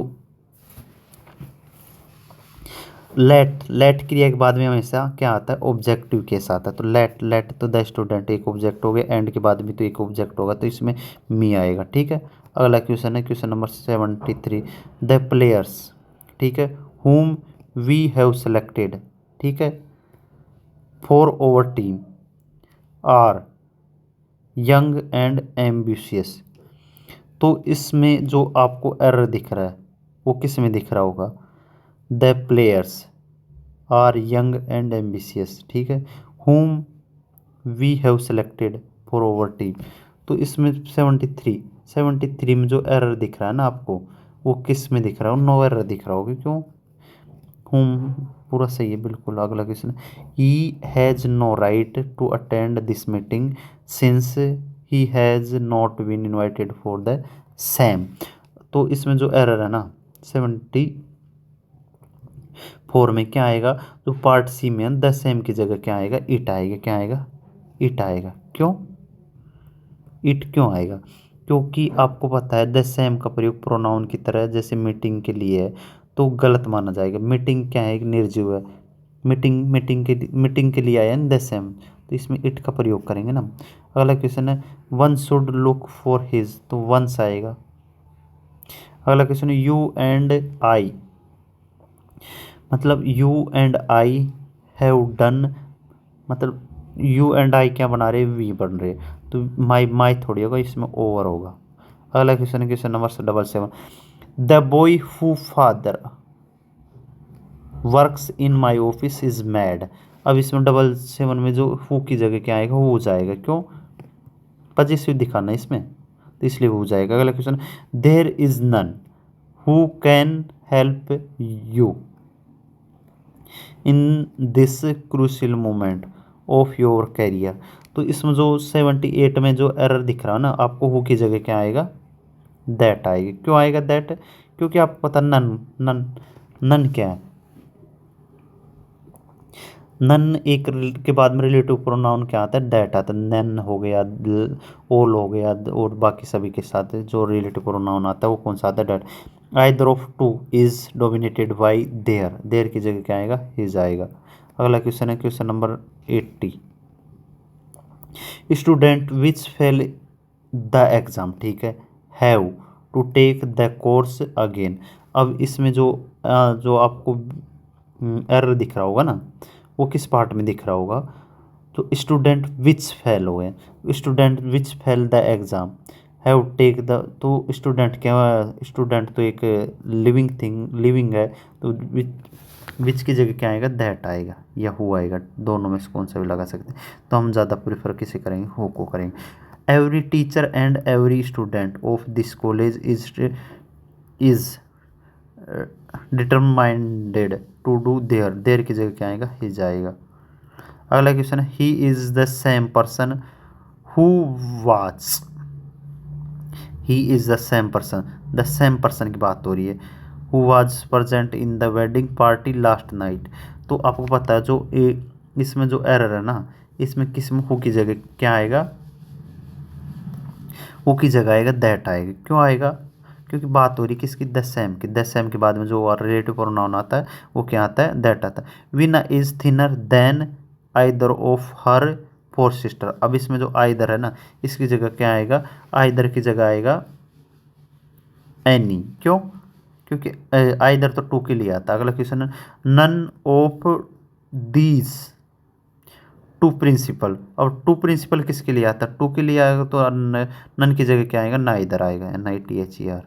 लेट क्रिया के बाद में हमेशा क्या आता है, ऑब्जेक्टिव केस आता है। तो लेट तो द स्टूडेंट एक ऑब्जेक्ट हो गया, एंड के बाद भी तो एक ऑब्जेक्ट होगा, तो इसमें मी आएगा। ठीक है, अगला क्वेश्चन है क्वेश्चन नंबर 73 द प्लेयर्स, ठीक है, whom we have selected, ठीक है, for our team are young and ambitious। तो इसमें जो आपको एरर दिख रहा है वो किस में दिख रहा होगा, the players are young and ambitious. ठीक है, whom we have selected for our team। तो इसमें 73 में जो एरर दिख रहा है ना आपको, वो किस में दिख रहा है, नो एरर दिख रहा होगा। क्यों, पूरा सही है बिल्कुल। अगला question, he has no right to attend this meeting since he has not been invited for the same. तो इसमें जो एरर है ना 74 में क्या आएगा, जो पार्ट सी में द सेम की जगह क्या आएगा, इट आएगा। क्या आएगा, इट आएगा। क्यों, इट क्यों आएगा, क्योंकि आपको पता है द सेम का प्रयोग प्रोनाउन की तरह जैसे मीटिंग के लिए है तो गलत माना जाएगा। मीटिंग क्या है, एक निर्जीव है, मीटिंग के लिए आया द सेम, तो इसमें इट का प्रयोग करेंगे ना। अगला क्वेश्चन है one should look for his, तो वंस आएगा। अगला क्वेश्चन है यू एंड आई, मतलब you and I have done, मतलब यू एंड आई क्या बना रहे, वी बन रहे, तो माई थोड़ी होगा, इसमें ओवर होगा। अगला क्वेश्चन है question number 77 the boy who father works in my office is mad. अब इसमें 77 में जो हु की जगह क्या आएगा, हो जाएगा। क्यों, पॉजिटिव दिखाना है इसमें, तो इसलिए हो जाएगा। अगला question there is none who can help you in this crucial moment of your career. तो इसमें जो 78 में जो एरर दिख रहा है ना आपको, हु की जगह क्या आएगा, दैट आएगी। क्यों आएगा दैट, क्योंकि आपको पता नन क्या है, नन एक के बाद में रिलेटिव प्रोनाउन क्या आता है, दैट आता है। नन हो गया, ऑल हो गया, और बाकी सभी के साथ जो रिलेटिव प्रोनाउन आता है वो कौन सा आता है, that. Either of two is dominated by their की जगह क्या आएगा, हिज आएगा। अगला क्वेश्चन है question number 80 student which fail the exam, ठीक है, have to take the course again. अब इसमें जो आपको एरर दिख रहा होगा ना वो किस पार्ट में दिख रहा होगा, तो स्टूडेंट विच फेल हुए, student which fail the exam have take the, तो स्टूडेंट क्या, स्टूडेंट तो एक लिविंग है, तो विच की जगह क्या आएगा, दैट आएगा या हु आएगा, दोनों में से कौन सा भी लगा सकते हैं। तो हम ज़्यादा प्रेफर किसे करेंगे, हु को करेंगे। Every teacher and every student of this college is determined to do their की जगह क्या आएगा, ही जाएगा। अगला क्वेश्चन है he is the same person who was, he is the same person की बात हो रही है, who was present in the wedding party last night. तो आपको पता है जो इसमें जो एरर है ना, इसमें किस में हु की जगह क्या आएगा, हु की जगह आएगा दैट आएगा। क्यों आएगा, क्योंकि बात हो रही किसकी, द सेम के बाद में जो रिलेटिव प्रोनाउन आता है वो क्या आता है, दैट आता है। Veena is thinner than either of her four sister. अब इसमें जो आइदर है ना इसकी जगह क्या आएगा, आइदर की जगह आएगा एनी। क्यों, क्योंकि आइदर तो टू के लिए आता है। अगला क्वेश्चन है none of these two principal. अब टू प्रिंसिपल किसके लिए आता है, टू के लिए आएगा तो नन की जगह क्या आएगा, ना इधर आएगा, NITHER।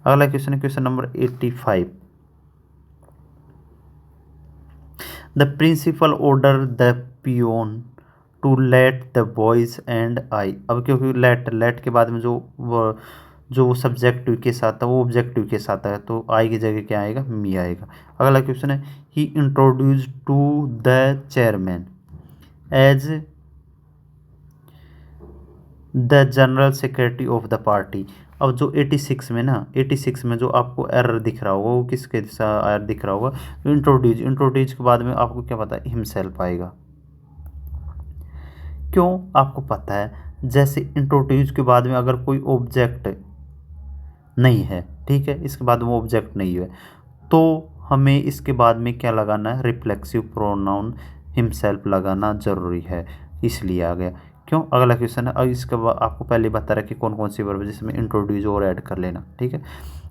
अगला क्वेश्चन है question number 85। The principal order the peon to let the boys and I. अब क्योंकि लेट के बाद में जो सब्जेक्टिव के साथ था वो ऑब्जेक्टिव के साथ है, तो आई की जगह क्या आएगा, मी आएगा। अगला क्वेश्चन है he introduce to the chairman as the general secretary of the party. अब जो 86 में ना, 86 में जो आपको एरर दिख रहा होगा वो किसके साथ एरर दिख रहा होगा, इंट्रोड्यूस के बाद में आपको क्या पता है, हिमसेल्फ आएगा। क्यों, आपको पता है जैसे इंट्रोड्यूस के बाद में अगर कोई ऑब्जेक्ट नहीं है, ठीक है, इसके बाद में ऑब्जेक्ट नहीं है, तो हमें इसके बाद में क्या लगाना है, रिफ्लेक्सिव प्रोनाउन हिमसेल्फ लगाना ज़रूरी है, इसलिए आ गया। क्यों, अगला क्वेश्चन है, अब इसका आपको पहले बता रहा कि कौन कौन सी वर्ब जिसमें इंट्रोड्यूस और ऐड कर लेना, ठीक है।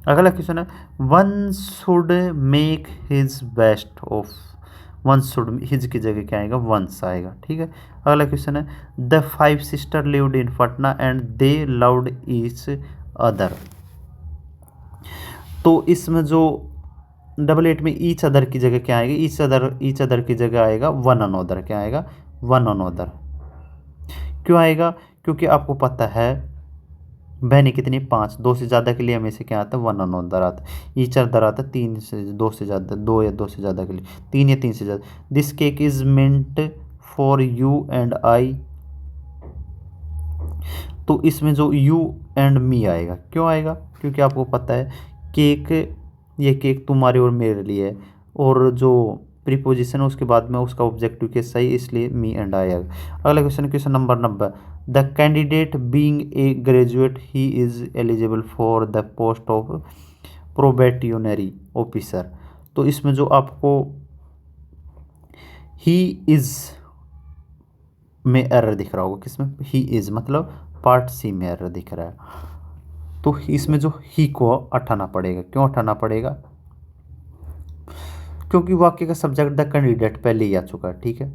अगला क्वेश्चन है one should make his best of, one should his की जगह क्या आएगा, वंस आएगा, ठीक है। अगला क्वेश्चन है the 5 sister lived in Patna and they loved each other. तो इसमें जो डबल एट में ईच अदर की जगह क्या आएगा, ईच अदर की जगह आएगा वन अनोदर, क्या आएगा, वन अनोदर। क्यों आएगा, क्योंकि आपको पता है बहनें कितनी, 5, 2 से ज़्यादा के लिए हमेशा क्या आता है, वन अनोदर आता है। ईच अदर आता है 3 से 2 से ज़्यादा, 2 या 2 से ज़्यादा के लिए, 3 या 3 से ज़्यादा। This cake is meant for you and I. तो इसमें जो यू एंड मी आएगा, क्यों आएगा, क्योंकि आपको पता है केक, ये केक तुम्हारे और मेरे लिए है, और जो प्रीपोजिशन है उसके बाद में उसका ऑब्जेक्टिव केस सही, इसलिए मी एंड आई आएगा। अगला question, question number 90। The candidate being a graduate he is eligible for the post of probationary officer. तो इसमें जो आपको ही इज में एरर दिख रहा होगा, किसमें, ही इज मतलब पार्ट सी में एरर दिख रहा है, तो इसमें जो ही को हटाना पड़ेगा। क्यों हटाना पड़ेगा, क्योंकि वाक्य का सब्जेक्ट द कैंडिडेट पहले ही आ चुका है, ठीक है,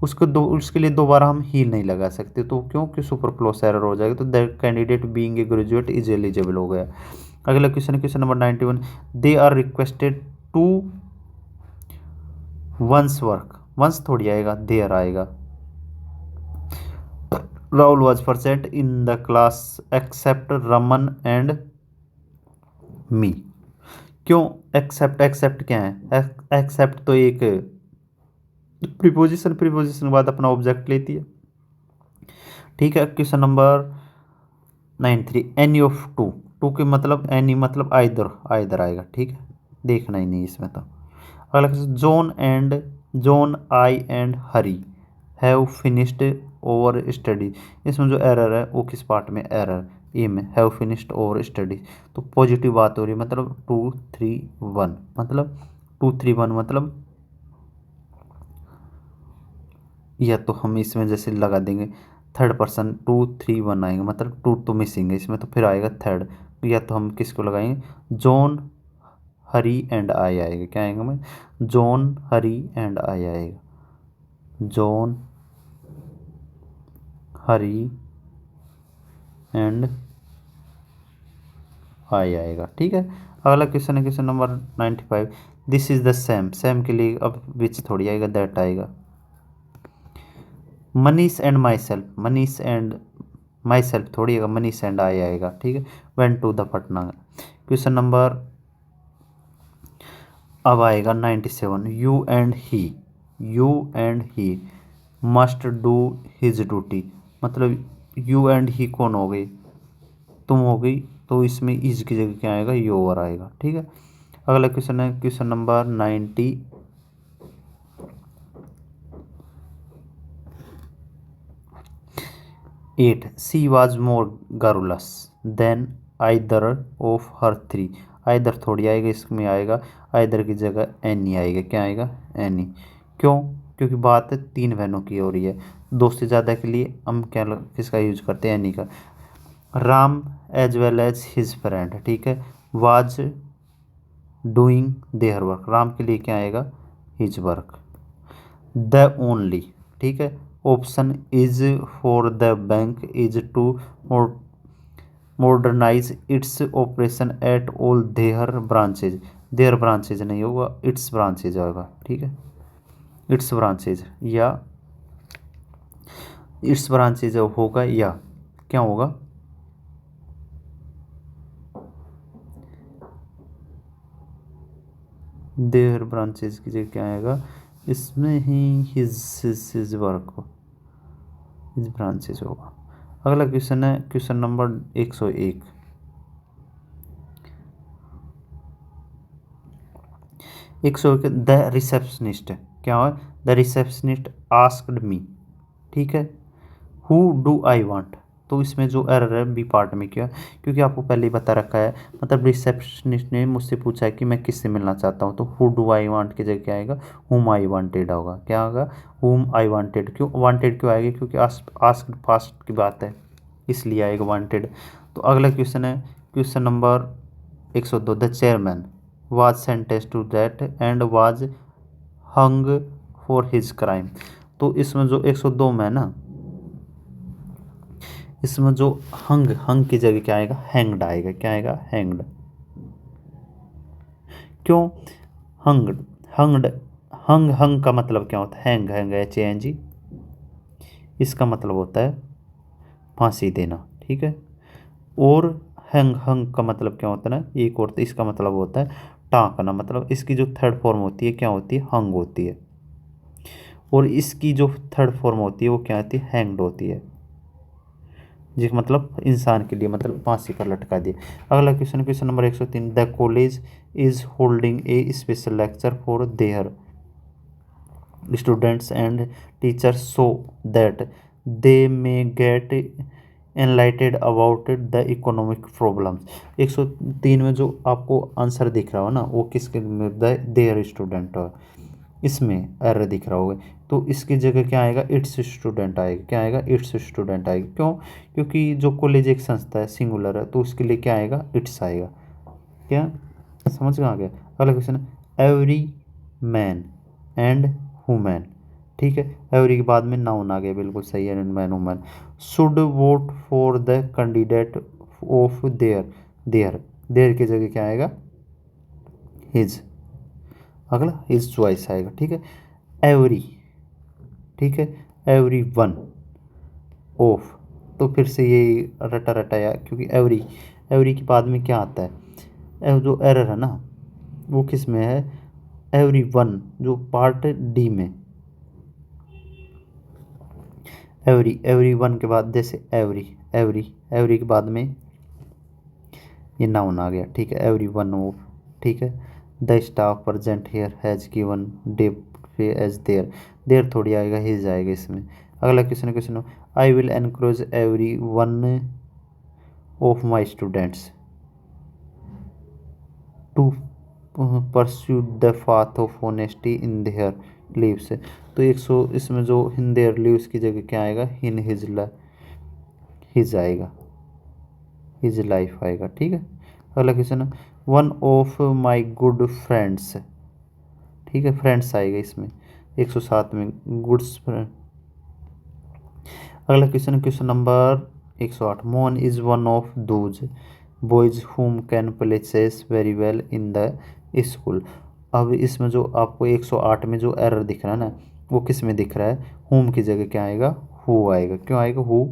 उसके लिए दोबारा हम ही नहीं लगा सकते, तो क्योंकि सुपरफ्लूस एरर हो जाएगा, तो the candidate being a graduate is eligible हो गया। अगला क्वेश्चन है question number 91। They are requested to once work, once थोड़ी आएगा, देयर आएगा। Rahul was present in the class except Raman and me. क्यों, एक्सेप्ट क्या है, एक्सेप्ट तो एक प्रीपोजिशन के बाद अपना ऑब्जेक्ट लेती है, ठीक है। Question number 93। Any of two के मतलब एनी मतलब आइदर आएगा, ठीक है, देखना ही नहीं इसमें तो। अगला question, John I and Hari have finished over study. इसमें जो एरर है वो किस पार्ट में, एरर ए में, हैव फिनिश्ड ओवर स्टडी, तो पॉजिटिव बात हो रही है, मतलब 2 3 1, मतलब 2 3 1 मतलब, या तो हम इसमें जैसे लगा देंगे थर्ड पर्सन 2 3 1 आएंगे, मतलब 2 तो मिसिंग है इसमें, तो फिर आएगा थर्ड, या तो हम किसको लगाएंगे, जॉन हरी एंड आई आएगा, क्या आएगा, मैं जॉन हरी एंड आई आएगा, जॉन हरी एंड आई आएगा, ठीक है। अगला क्वेश्चन है question number 95। This is the same के लिए अब विच थोड़ी आएगा, दैट आएगा। मनीष एंड माई सेल्फ थोड़ी आएगा, मनीष एंड आई आएगा, ठीक है। Went to the Patna. Question number अब आएगा 97। You and he must do his duty, मतलब यू एंड ही कौन हो गई, तुम हो गई, तो इसमें इज की जगह क्या आएगा, योर आएगा, ठीक है। अगला क्वेश्चन है question number 98। She was more garrulous than either of her 3। Either थोड़ी आएगा, इसमें आएगा आइदर की जगह एनी आएगा, क्या आएगा, एनी। क्यों, क्योंकि बात 3 बहनों की हो रही है, 2 से ज़्यादा के लिए हम क्या किसका यूज करते हैं, एनी का। Ram as well as his friend, ठीक है, was doing their work, Ram के लिए क्या आएगा, हिज वर्क। द ओनली ठीक है। Option is for the bank is to modernise its operation at all their branches नहीं होगा, इट्स ब्रांचेज होगा, ठीक है। इट्स ब्रांचेज या इट्स ब्रांचेज होगा या क्या होगा, देयर ब्रांचेज की जगह क्या आएगा, इसमें ही हिज वर्क हो, हिज ब्रांचेज होगा। अगला क्वेश्चन है क्वेश्चन नंबर 101। 101 द रिसेप्शनिस्ट क्या हो, द रिसेप्शनिस्ट आस्क्ड मी, ठीक है, हु डू आई वांट। तो इसमें जो एरर है बी पार्ट में क्या, क्योंकि आपको पहले ही बता रखा है, मतलब रिसेप्शनिस्ट ने मुझसे पूछा है कि मैं किससे मिलना चाहता हूँ, तो हु डू आई वांट की जगह क्या आएगा, हुम आई वांटेड होगा, क्या होगा, हुम आई वांटेड। क्यों वांटेड क्यों आएगी, क्योंकि आस्क्ड पास्ट की बात है, इसलिए आएगा वांटेड। तो अगला क्वेश्चन है question number 102। The chairman was sentence to death and was hung for his crime. तो इसमें जो 102 में ना, इसमें जो हंग हंग की जगह क्या आएगा, हैंग्ड आएगा, क्या आएगा, हैंग्ड। क्यों हंग्ड, हंग्ड, हंग हंग का मतलब क्या होता है, हैंग हैंग HANG, इसका मतलब होता है फांसी देना, ठीक है। और हंग हंग का मतलब क्या होता है ना, एक और, तो इसका मतलब होता है टाँकना, मतलब इसकी जो थर्ड फॉर्म होती है क्या होती है, हंग होती है, और इसकी जो थर्ड फॉर्म होती है वो क्या होती है, हैंग्ड होती है, जी, मतलब इंसान के लिए, मतलब फांसी पर लटका दिए। अगला question question number 103। The college is holding A special lecture for their students and teachers so that they may gate एनलाइटेड about the economic problems. 103 में जो आपको आंसर दिख रहा हो ना, वो किसके, देयर स्टूडेंट, इसमें एरर दिख रहा होगा, तो इसकी जगह क्या आएगा, इट्स स्टूडेंट आएगा, क्या आएगा, इट्स स्टूडेंट आएगा। क्यों, क्योंकि जो कॉलेज एक संस्था है, सिंगुलर है, तो उसके लिए क्या आएगा, इट्स आएगा, क्या समझ में आ गया। अगला question, every man and women, ठीक है, एवरी के बाद में नाउन आ गया, बिल्कुल सही है, man women should vote for the candidate of their, their their की जगह क्या आएगा, हिज, अगला हिज चॉइस आएगा, ठीक है। एवरी, ठीक है, एवरी वन ऑफ, तो फिर से ये रटा रटाया, क्योंकि एवरी, एवरी के बाद में क्या आता है, जो एरर है ना वो किस में है, एवरी वन जो पार्ट डी में, एवरी, एवरी वन के बाद जैसे एवरी, एवरी, एवरी के बाद में ये नाउन आ गया, ठीक है, एवरी वन ऑफ, ठीक है। The staff present here has given day as their, their थोड़ी आएगा, हिज आएगा इसमें। अगला question question, I will encourage every one of my students to pursue the path of honesty in their lives. तो 100 इसमें जो इन देयर लिव्स की जगह क्या आएगा, इन हिज, हिज आएगा, हिज लाइफ आएगा, ठीक है। अगला क्वेश्चन है, one of my good friends, ठीक है, फ्रेंड्स आएगा इसमें 107 में, गुड्स फ्रेंड। अगला question question number 108। Mohan is one of those boys whom can play chess very well in the school. अब इसमें जो आपको 108 में जो एरर दिख रहा है ना, वो किस में दिख रहा है, हुम की जगह क्या आएगा, हु आएगा, क्यों आएगा हु,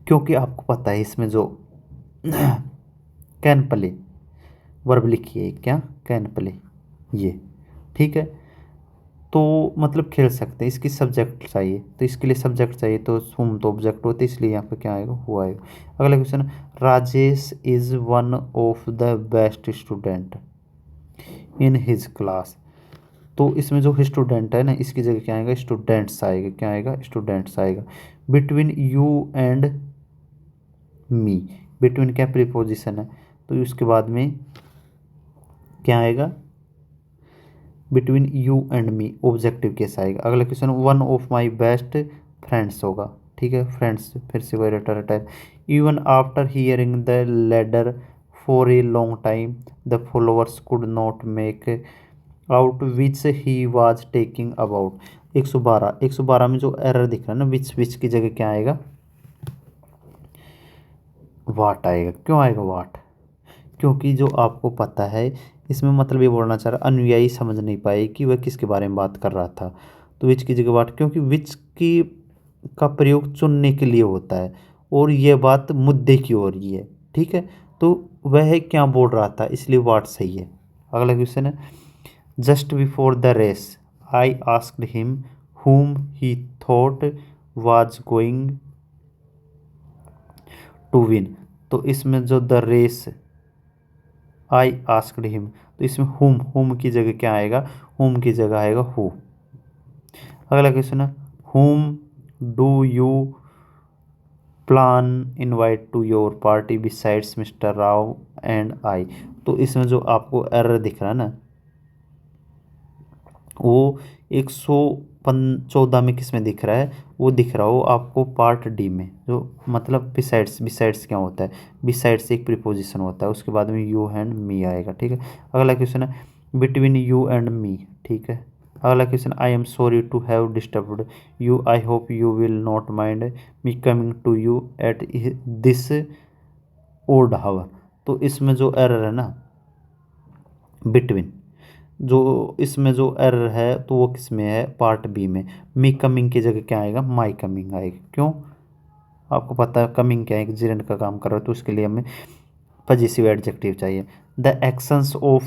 क्योंकि आपको पता है इसमें जो कैन प्ले वर्ब लिखी है, क्या, कैन प्ले, ये, ठीक है, तो मतलब खेल सकते हैं, इसकी सब्जेक्ट चाहिए, तो इसके लिए सब्जेक्ट चाहिए, तो हुम तो ऑब्जेक्ट होते, इसलिए यहाँ पे क्या आएगा, हुआ आएगा। अगला question, Rajesh is one of the best student in his class. तो इसमें जो स्टूडेंट है ना, इसकी जगह क्या आएगा, स्टूडेंट्स आएगा, क्या आएगा, स्टूडेंट्स आएगा। Between you and me, between क्या प्रीपोजिशन है, तो उसके बाद में क्या आएगा, between you and me objective case आएगा। अगला question, one of my best friends होगा, ठीक है, फ्रेंड्स फिर से वही रटा रटा है। Even after hearing the ladder for a long time the followers could not make out which he was taking about. 112 में जो एरर दिख रहा है ना, विच की जगह क्या आएगा, वाट आएगा। क्यों आएगा वाट, क्योंकि जो आपको पता है इसमें मतलब ये बोलना चाह रहा, अनुयायी समझ नहीं पाए कि वह किसके बारे में बात कर रहा था, तो विच की जगह वाट, क्योंकि विच की का प्रयोग चुनने के लिए होता है और ये बात मुद्दे की हो रही है, ठीक है, तो वह क्या बोल रहा था, इसलिए वाट सही है। अगला क्वेश्चन है, just before the race I asked him whom he thought was going to win। तो इसमें जो the race I asked him, तो इसमें हुम की जगह क्या आएगा, हुम की जगह आएगा हु। अगला क्वेश्चन है, whom do you plan invite to your party besides mister Rao and I. तो इसमें जो आपको एरर दिख रहा है ना, वो 114 में किस में दिख रहा है, वो दिख रहा हो आपको पार्ट डी में, जो मतलब बिसाइड्स क्या होता है, बिसाइड्स एक प्रीपोजिशन होता है, उसके बाद में यू एंड मी आएगा, ठीक है। अगला क्वेश्चन है, बिटवीन यू एंड मी, ठीक है। अगला question, I am sorry to have disturbed you, I hope you will not mind me coming to you at this old hour. तो इसमें जो एरर है ना, बिटवीन, जो इसमें जो एरर है तो वो किस में है, पार्ट बी में। मी कमिंग की जगह क्या आएगा, माई कमिंग आएगा। क्यों, आपको पता है कमिंग क्या है, एक जिरेंट का काम कर रहा है, तो उसके लिए हमें पजेसिव एडजेक्टिव चाहिए। The actions of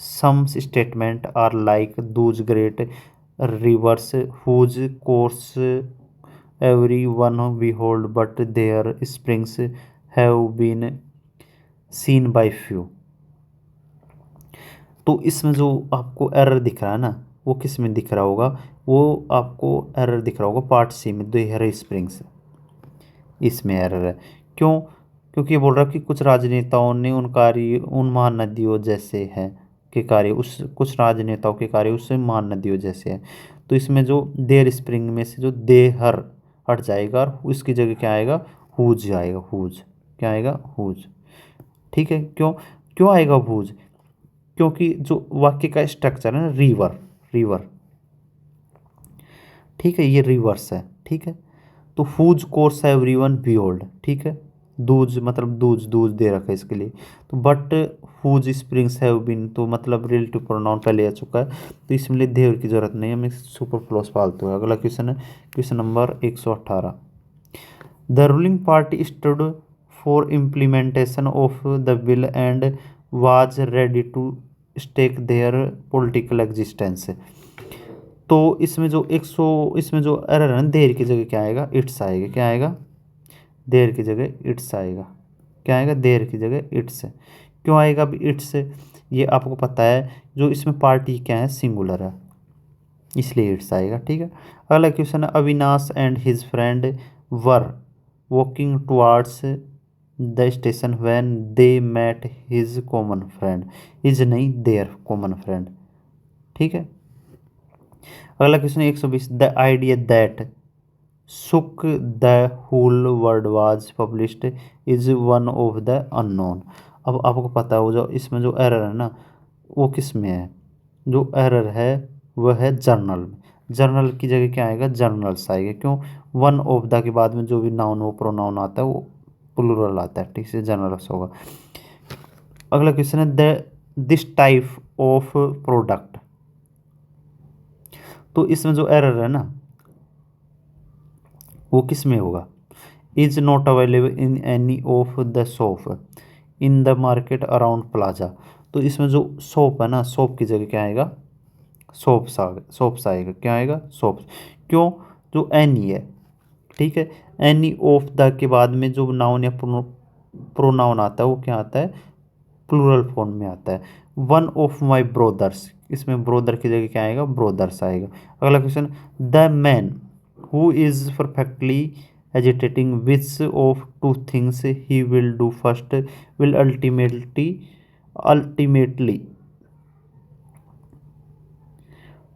some statement are like those great rivers whose course every one we hold but their springs have been seen by few. तो इसमें जो आपको एरर दिख रहा है ना, वो किस में दिख रहा होगा, वो आपको एरर दिख रहा होगा पार्ट सी में, देयर स्प्रिंग्स, इसमें एरर है। क्यों, क्योंकि ये बोल रहा है कि कुछ राजनेताओं ने उन कार्य उन महान नदियों जैसे हैं के कार्य, उस कुछ राजनेताओं के कार्य उससे महान नदियों जैसे हैं। तो इसमें जो देयर स्प्रिंग में से जो देहर हट जाएगा और उसकी जगह क्या आएगा, हुज आएगा, हुज क्या आएगा, हुज, ठीक है। क्यों, क्यों आएगा हुज, क्योंकि जो वाक्य का स्ट्रक्चर है ना, रिवर रिवर, ठीक है, ये रिवर्स है, ठीक है। तो हुज कोर्स एवरीवन बिहोल्ड, ठीक है, दूज मतलब दूज दे रखा है इसके लिए। तो but whose springs have been, तो मतलब रिलेटिव प्रोनाउन पहले आ चुका है, तो इसमें देवर की जरूरत नहीं है, हमें सुपरफ्लूस फालतू है। अगला क्वेश्चन है, question number 118, the ruling party stood for implementation of the bill and was ready to stake their political existence. तो इसमें जो इसमें जो एरर है ना, देर की जगह क्या आएगा, इट्स आएगा, क्या आएगा, देर की जगह इट्स आएगा, क्या आएगा, देर की जगह इट्स। क्यों आएगा अभी इट्स, ये आपको पता है, जो इसमें पार्टी क्या है, सिंगुलर है, इसलिए इट्स आएगा, ठीक है। अगला क्वेश्चन है, Avinash and his friend were walking towards the station when they met his common friend, is नहीं, देयर कॉमन फ्रेंड, ठीक है। अगला question 120, the idea that shook the whole world was published is one of the unknown. अब आपको पता है वो जो इसमें जो एरर है ना, वो किस में है, जो एरर है वह है जर्नल में। जर्नल की जगह क्या आएगा, जर्नल्स आएगा। क्यों, वन ऑफ द के बाद में जो भी नाउन वो प्रोनाउन आता है वो प्लूरल आता है, ठीक है, जर्नल्स होगा। अगला क्वेश्चन है, the this type of product. तो इसमें जो एरर है ना, वो किस में होगा, is not available in any of the shop in the market around plaza. तो इसमें जो शॉप है ना, शॉप की जगह क्या आएगा, शॉप्स आएगा, क्या आएगा, शॉप्स। क्यों, जो एनी है, ठीक है, एनी ऑफ द के बाद में जो नाउन या प्रोनाउन आता है वो क्या आता है, प्लूरल फॉर्म में आता है। वन ऑफ माई ब्रोदर्स, इसमें ब्रोदर की जगह क्या आएगा, ब्रोदर्स आएगा। अगला question, the man who is perfectly agitating which of two things he will do first will ultimately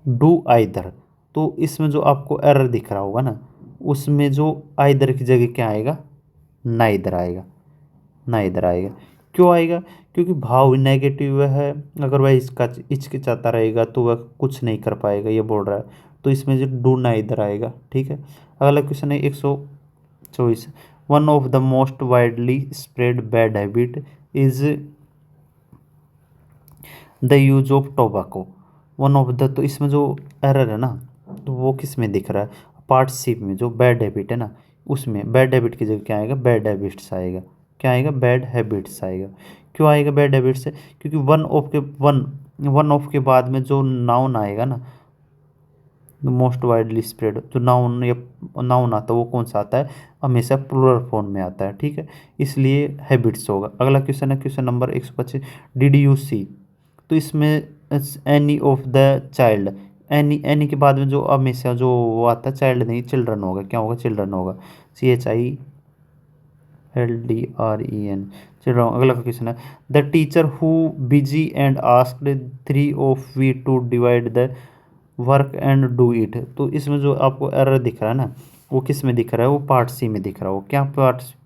do either. तो इसमें जो आपको एरर दिख रहा होगा ना, उसमें जो आइदर की जगह क्या आएगा, नाइदर आएगा, नाइदर आएगा। क्यों आएगा, क्योंकि भाव नेगेटिव है, अगर वह इसका हिचकिचाता रहेगा तो वह कुछ नहीं कर पाएगा, ये बोल रहा है, तो इसमें जो डू नाइदर आएगा। ठीक है, अगला क्वेश्चन है 124। One of the most widely spread bad habit is the use of tobacco. One of the, तो इसमें जो एरर है ना, तो वो किस में दिख रहा है, पार्टसिप में जो बैड हैबिट है ना, उसमें बैड हैबिट की जगह क्या आएगा, बैड हैबिट्स आएगा। क्या आएगा, बैड हैबिट्स आएगा। क्यों आएगा बैड हैबिट्स से, क्योंकि वन ऑफ के बाद में जो नाउन आएगा ना, मोस्ट वाइडली स्प्रेड जो नाउन या नाउन आता है वो कौन सा आता है, हमेशा प्लूरल फॉर्म में आता है। ठीक है, इसलिए हैबिट्स होगा। अगला क्वेश्चन है question number 125। Did you see, तो इसमें any of the child, any के बाद में जो हमेशा जो वो आता है चाइल्ड नहीं, चिल्ड्रन होगा। क्या होगा, चिल्ड्रन होगा, CHILDREN, चिल्ड्रन। अगला क्वेश्चन है the teacher who busy and asked 3 of we to divide the work and do it. तो इसमें जो आपको एरर दिख रहा है ना, वो किस में दिख रहा है, वो पार्ट सी में दिख रहा है। वो क्या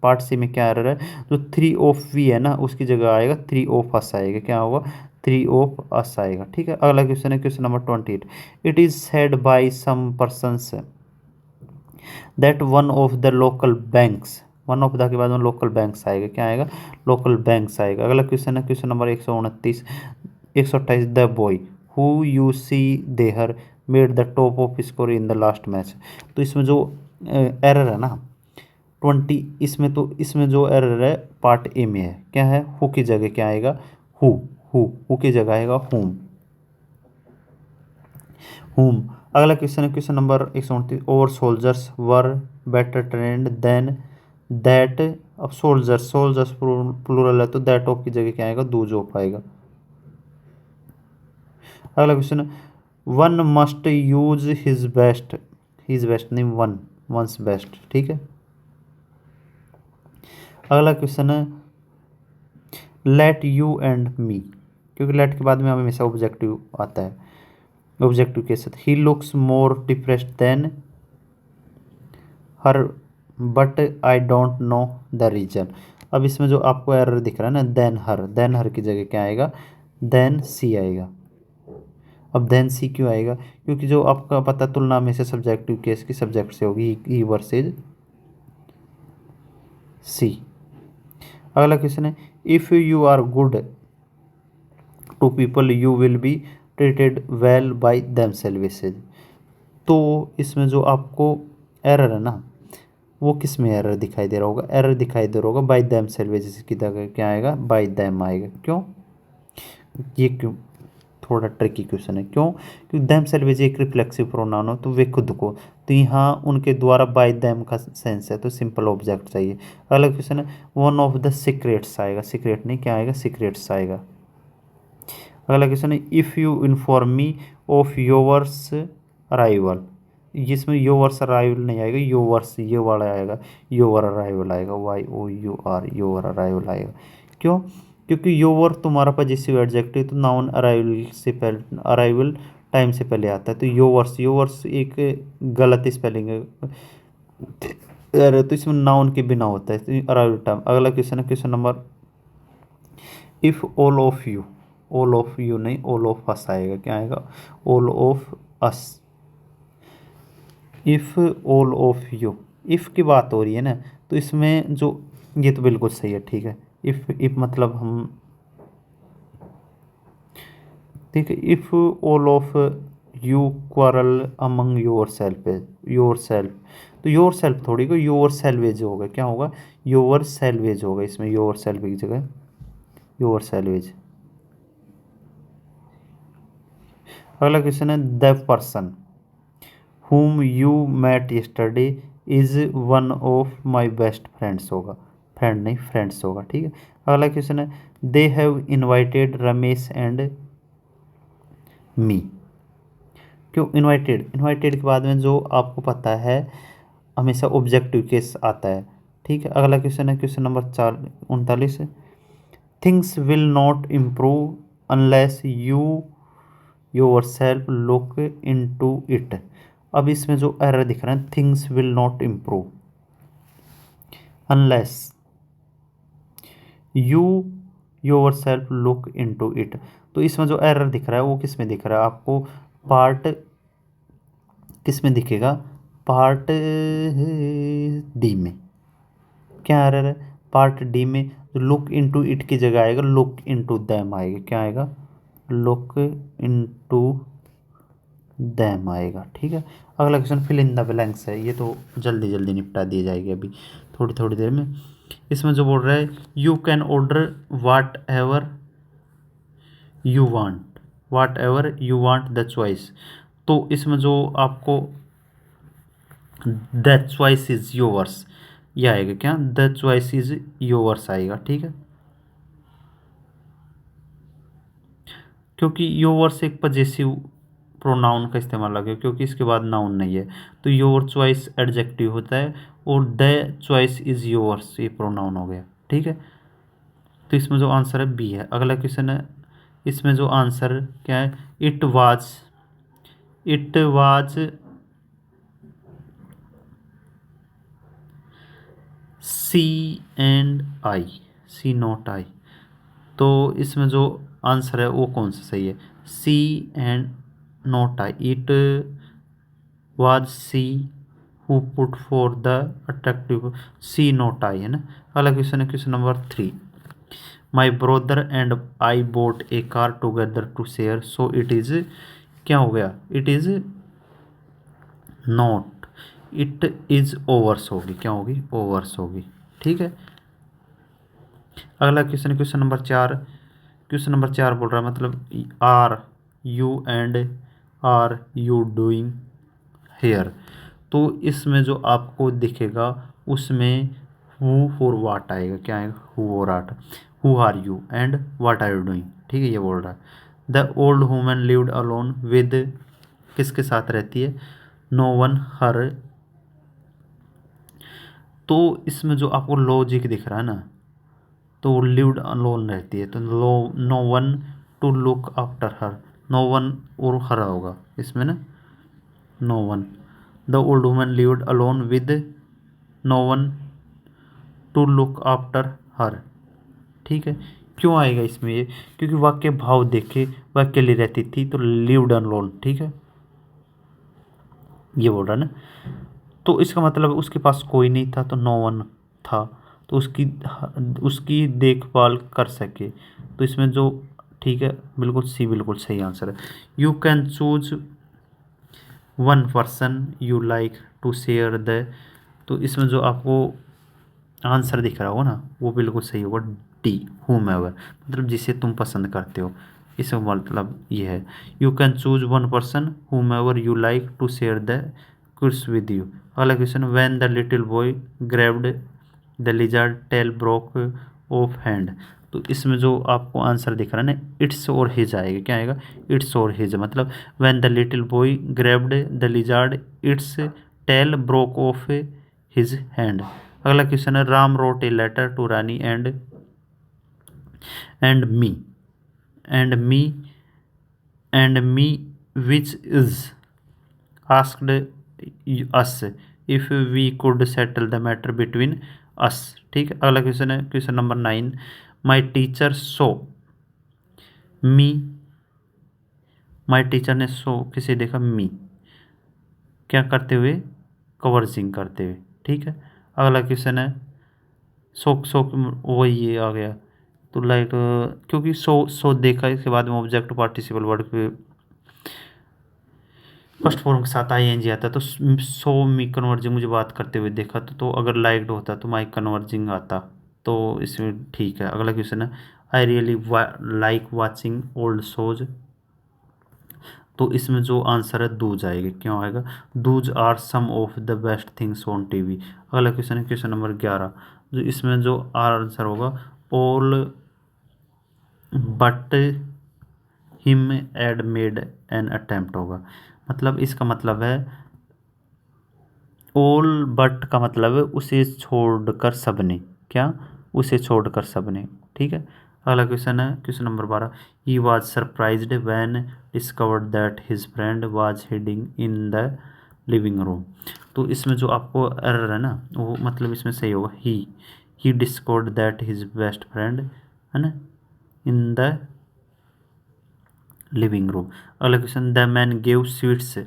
पार्ट सी में क्या एरर है, जो 3 ऑफ वी है ना, उसकी जगह आएगा 3 ऑफ अस आएगा। क्या होगा, 3 ऑफ अस आएगा। ठीक है, अगला क्वेश्चन है question number 28। It is said by some persons that one of the local banks, one of the के बाद में लोकल बैंक्स आएगा। क्या आएगा, लोकल बैंक्स आएगा। अगला क्वेश्चन है question number 129 128। The boy who you see there made the top of score in the last match. तो इसमें जो एरर है ना 20, इसमें तो इसमें जो एरर है पार्ट ए में है। क्या है, हु की जगह क्या आएगा, हु की जगह आएगा हुम। अगला क्वेश्चन है question number 129। Our soldiers were better trained than that. अब सोल्जर्स प्लूरल है तो दैट ऑफ की जगह क्या आएगा, दूज ऑफ आएगा। अगला question, one must use his best नहीं, वंस बेस्ट। ठीक है, अगला क्वेश्चन है लेट यू एंड मी, क्योंकि लेट के बाद में हमेशा ऑब्जेक्टिव आता है, ऑब्जेक्टिव के साथ। He looks more depressed than her but I don't know the reason. अब इसमें जो आपको एरर दिख रहा है ना, देन हर की जगह क्या आएगा, देन सी आएगा। अब देन सी क्यों आएगा, क्योंकि जो आपका पता तुलना में से सब्जेक्टिव केस की सब्जेक्ट से होगी, ही वर्सेज सी। अगला क्वेश्चन है if you are good to people you will be treated well by themselves. तो इसमें जो आपको एरर है ना, वो किस में एरर दिखाई दे रहा होगा, एरर दिखाई दे रहा होगा बाय देम सेल्वेसेज की जगह क्या आएगा, बाय देम आएगा। क्यों, ये क्यों, थोड़ा ट्रिकी क्वेश्चन है। क्यों, क्योंकि दैम सेल्वेज एक रिफ्लेक्सिव प्रोनाउन हो तो वे खुद को, तो यहाँ उनके द्वारा बाय दैम का सेंस है, तो सिंपल ऑब्जेक्ट चाहिए। अगला क्वेश्चन है वन ऑफ द सीक्रेट्स आएगा, सीक्रेट नहीं, क्या आएगा, सीक्रेट्स आएगा। अगला क्वेश्चन है if you inform me of yours arrival, जिसमें योवर्स अराइवल नहीं आएगा, योवर्स ये वाला आएगा, योवर अराइवल आएगा, YOUR योवर अराइवल आएगा। क्यों, क्योंकि योवर तुम्हारा पॉजिटिव एडजेक्टिव, तो नाउन अराइवल से पहले, अराइवल टाइम से पहले आता है, तो योवर्स एक गलत स्पेलिंग है, तो इसमें नाउन के बिना होता है, तो अराइवल टाइम। अगला क्वेश्चन है question number if all of you नहीं, ऑल ऑफ अस आएगा। क्या आएगा, all of us. If all of you, if की बात हो रही है ना, तो इसमें जो ये तो बिल्कुल सही है। ठीक है, इफ़ मतलब हम, ठीक है, if all of you quarrel among your self, तो योर सेल्फ थोड़ी को योर सेल्वेज होगा। क्या होगा, योर सेल्वेज होगा, इसमें योर सेल्फ की जगह योर सेल्वेज। अगला क्वेश्चन है the person whom you met yesterday is one of my best friends होगा, फ्रेंड नहीं फ्रेंड्स होगा। ठीक है, अगला क्वेश्चन है they have invited Ramesh and me. क्यों इनवाइटेड के बाद में जो आपको पता है हमेशा ऑब्जेक्टिव केस आता है। ठीक है, अगला क्वेश्चन है question number 39। Things will not improve unless you yourself look into it. अब इसमें जो एरर दिख रहा है things will not improve unless you yourself look into it. तो इसमें जो एरर दिख रहा है वो किस में दिख रहा है आपको, पार्ट किस में दिखेगा, पार्ट डी में। क्या एरर है, पार्ट डी में लुक इनटू इट की जगह आएगा लुक इनटू दैम आएगा, क्या आएगा, लुक इनटू दैम आएगा। ठीक है, अगला question fill in the blanks है, ये तो जल्दी जल्दी निपटा दी जाएगी अभी थोड़ी थोड़ी देर में। इसमें जो बोल रहा है you can order whatever you want the choice, तो इसमें जो आपको द चॉइस इज योवर्स ये आएगा, क्या, द चॉइस इज योवर्स आएगा। ठीक है, क्योंकि योवर्स एक पजेसिव प्रोनाउन का इस्तेमाल लगे, क्योंकि इसके बाद नाउन नहीं है, तो योर चॉइस एडजेक्टिव होता है और द चॉइस इज योवर्स ये प्रोनाउन हो गया। ठीक है, तो इसमें जो आंसर है बी है। अगला क्वेश्चन है, इसमें जो आंसर क्या है, it was C and I, C not I, तो इसमें जो आंसर है वो कौन सा सही है, C and not I, it was C who put for the attractive, C not I है ना। अगला क्वेश्चन है question number 3, my brother and I bought a car together to share, so it is, क्या हो गया, it is not, it is ours होगी, क्या होगी, ओवर्स होगी। ठीक है, अगला question question number 4, question number 4 बोल रहा है मतलब आर यू डूइंग हेयर, तो इसमें जो आपको दिखेगा उसमें हु और वाट आएगा, क्या आएगा, हु और what, who are you and what are you doing. ठीक है, ये बोल रहा है the old woman lived alone with, किसके साथ रहती है, नो वन हर, तो इसमें जो आपको लॉजिक दिख रहा है ना, तो लिव्ड अलोन रहती है, तो no one to look after her, no one और हर होगा इसमें ना, no one, the old woman lived alone with no one to look after her. ठीक है, क्यों आएगा इसमें ये, क्योंकि वाक्य भाव देखे वह अकेली रहती थी तो लिव्ड अलोन। ठीक है, ये बोल रहा है ना, तो इसका मतलब उसके पास कोई नहीं था तो नो वन था, तो उसकी देखभाल कर सके, तो इसमें जो, ठीक है, बिल्कुल सी बिल्कुल सही आंसर है। You can choose one person you like to share the, तो इसमें जो आपको आंसर दिख रहा होगा ना वो बिल्कुल सही होगा, डी whomever, मतलब जिसे तुम पसंद करते हो, इसका मतलब ये है। You can choose one person whomever you like to share the course with you. अगला question, when the little boy grabbed the lizard tail broke off hand, तो इसमें जो आपको आंसर दिख रहा है ना, इट्स और हिज आएगा, क्या आएगा, इट्स और हिज, मतलब when the little boy grabbed the lizard its tail broke off his hand. अगला क्वेश्चन है, Ram wrote a letter to Rani and me and me which is asked us if we could settle the matter between us. ठीक है, अगला question है question number 9, my teacher saw me, my teacher ने saw किसे देखा, मी, क्या करते हुए, कवर्जिंग करते हुए। ठीक है, अगला क्वेश्चन है, सो वही ये आ गया, तो लाइक क्योंकि सो देखा, इसके बाद में ऑब्जेक्ट पार्टिसिपल वर्ड पे फर्स्ट फॉर्म के साथ आईएनजी आता है, तो सो मी कन्वर्जिंग मुझे बात करते हुए देखा, तो अगर लाइक्ड होता तो माई कन्वर्जिंग आता, तो इसमें ठीक है। अगला क्वेश्चन है, I really like watching old shows, तो इसमें जो आंसर है दूज आएगा, क्यों आएगा, those are some of the best things on TV. अगला क्वेश्चन है क्वेश्चन नंबर 11, जो इसमें जो आंसर होगा, all but him had made an attempt होगा, मतलब इसका मतलब है ऑल बट का मतलब है उसे छोड़कर सबने, क्या, उसे छोड़कर सबने। ठीक है, अगला क्वेश्चन है question number 12, he was surprised when discovered that his friend was heading in the living room, तो इसमें जो आपको एरर है ना वो मतलब इसमें सही होगा, he discovered that his best friend है ना इन द लिविंग रूम। अगला question, the man give sweets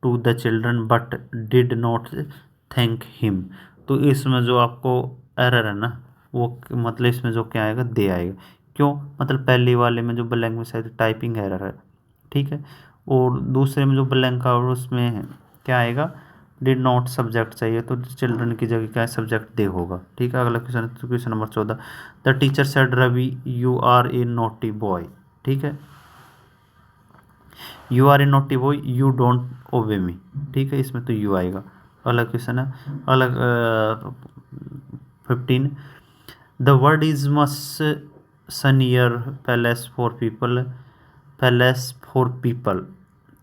to the children but did not thank him. तो इसमें जो आपको एरर है ना, वो मतलब इसमें जो क्या आएगा, दे आएगा। क्यों? मतलब पहले वाले में जो ब्लैंक में शायद टाइपिंग एरर है, ठीक है, और दूसरे में जो ब्लैंक का उसमें है, क्या आएगा, डिड नॉट सब्जेक्ट चाहिए, तो चिल्ड्रन की जगह क्या है, सब्जेक्ट दे होगा। ठीक है, अगला question, question number 14। The teacher said Ravi you are a naughty boy. ठीक है, you are a naughty boy, you don't obey me. ठीक है, इसमें तो यू आएगा। अगला क्वेश्चन है, अलग 15। The word is must senior palace for people, palace for people,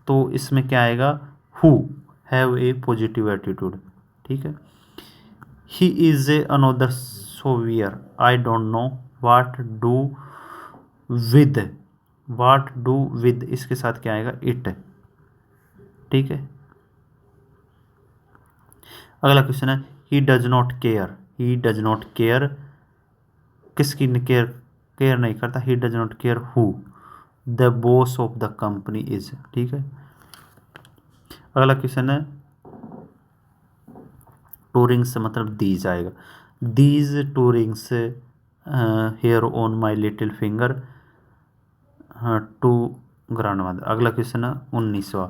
तो इसमें क्या आएगा, who have a positive attitude. ठीक है, he is a another saviour, I don't know what do with, what do with, इसके साथ क्या आएगा, इट। ठीक है, अगला क्वेश्चन है, he does not care, he does not care, किसकी केयर, केयर नहीं करता, he does not care who the boss of the company is. ठीक है, अगला क्वेश्चन है, टू रिंग्स मतलब दीज आएगा, these two rings here on my little finger, to grandmother. अगला क्वेश्चन है 19वां,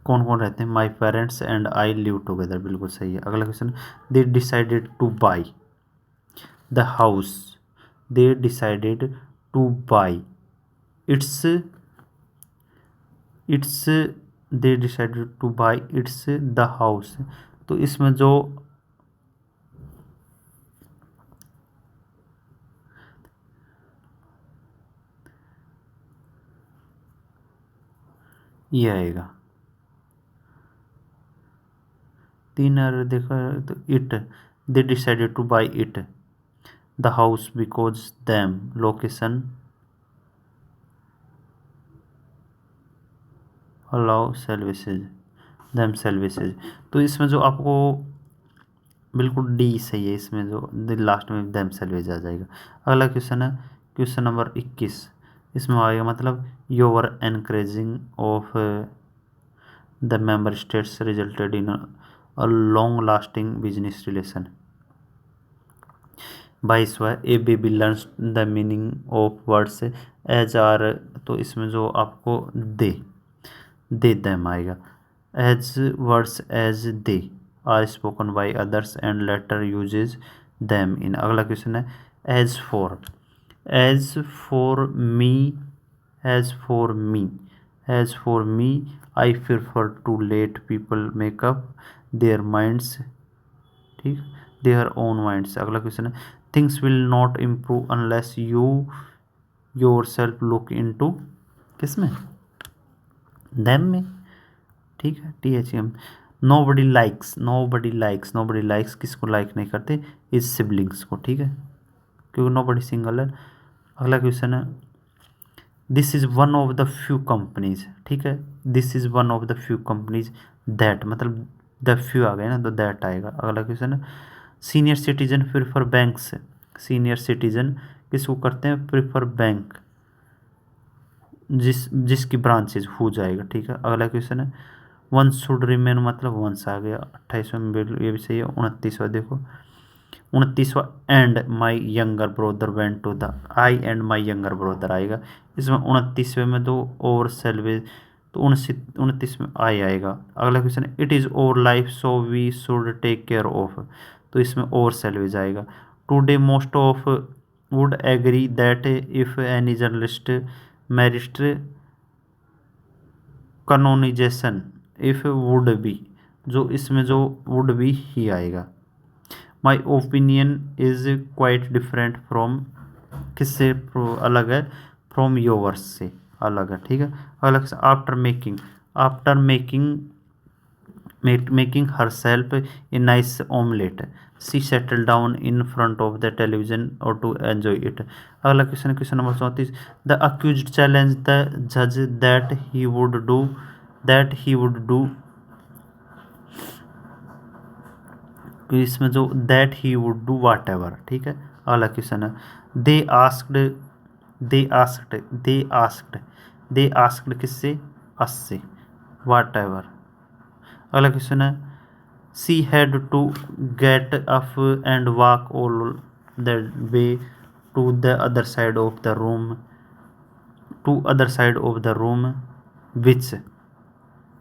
कौन कौन रहते हैं, my parents and I live together, बिल्कुल सही है। अगला question, they decided two by the house, they decided two by, it's it's they decided two by its the house, तो इसमें जो ये आएगा, तीन एरर देखा तो it, they decided two by it the house because them location allow services, them services, तो इसमें जो आपको बिल्कुल डी सही है, इसमें जो लास्ट में दैम सर्विस आ जाएगा। अगला क्वेश्चन है क्वेश्चन नंबर 21, इसमें आएगा मतलब your encouraging of the member states resulted in a long lasting business relation. 22वां, a baby learns the meaning of words as are, तो इसमें जो आपको दे दैम आएगा, as words as they are spoken by others and later uses them in. अगला question है, as for me, as for me, as for me I prefer to let people make up their minds, ठीक, their own minds. अगला question है, things will not improve unless you yourself look into, किसमें, them में। ठीक है, THM। Nobody likes, nobody likes, nobody likes किसको like नहीं करते, इज सिबलिंग्स को। ठीक है, क्योंकि नो बडी सिंगल है। अगला क्वेश्चन है, this is one of the few companies, ठीक है, this is one of the few companies that, मतलब द फ्यू आ गए ना तो दैट आएगा। अगला क्वेश्चन है, senior citizen prefer banks, senior citizen किसको करते हैं, प्रेफर बैंक, जिसकी ब्रांचेज हो जाएगा। ठीक है, अगला क्वेश्चन है, वन शुड रिमेन मतलब वंस आ गया। 28वां में ये भी सही है। 29वां देखो, 29वां, and my younger brother went to the, I and my younger brother आएगा। इसमें 29वें में दो और सेल्वेज, तो 29 में आई आएगा। अगला क्वेश्चन है, it is our life so we should take care of, तो इसमें और सेल्वेज आएगा। Today most of would agree that if any journalist merits canonization, if would be, जो इसमें जो वुड बी ही आएगा। My opinion is quite different from, किससे अलग है, फ्रॉम योवर्स से अलग है। ठीक है, अलग से, after making, after making herself a nice omelette she settle down in front of the television और टू एंजॉय इट। अगला question, question number 34, the accused challenge the जज दैट ही वुड डू, इसमें जो that he would do whatever. ठीक है, अगला question है, they asked किससे, अस से, वाट एवर। अगला क्वेश्चन है she had to get up and walk all the way to the other side of the room which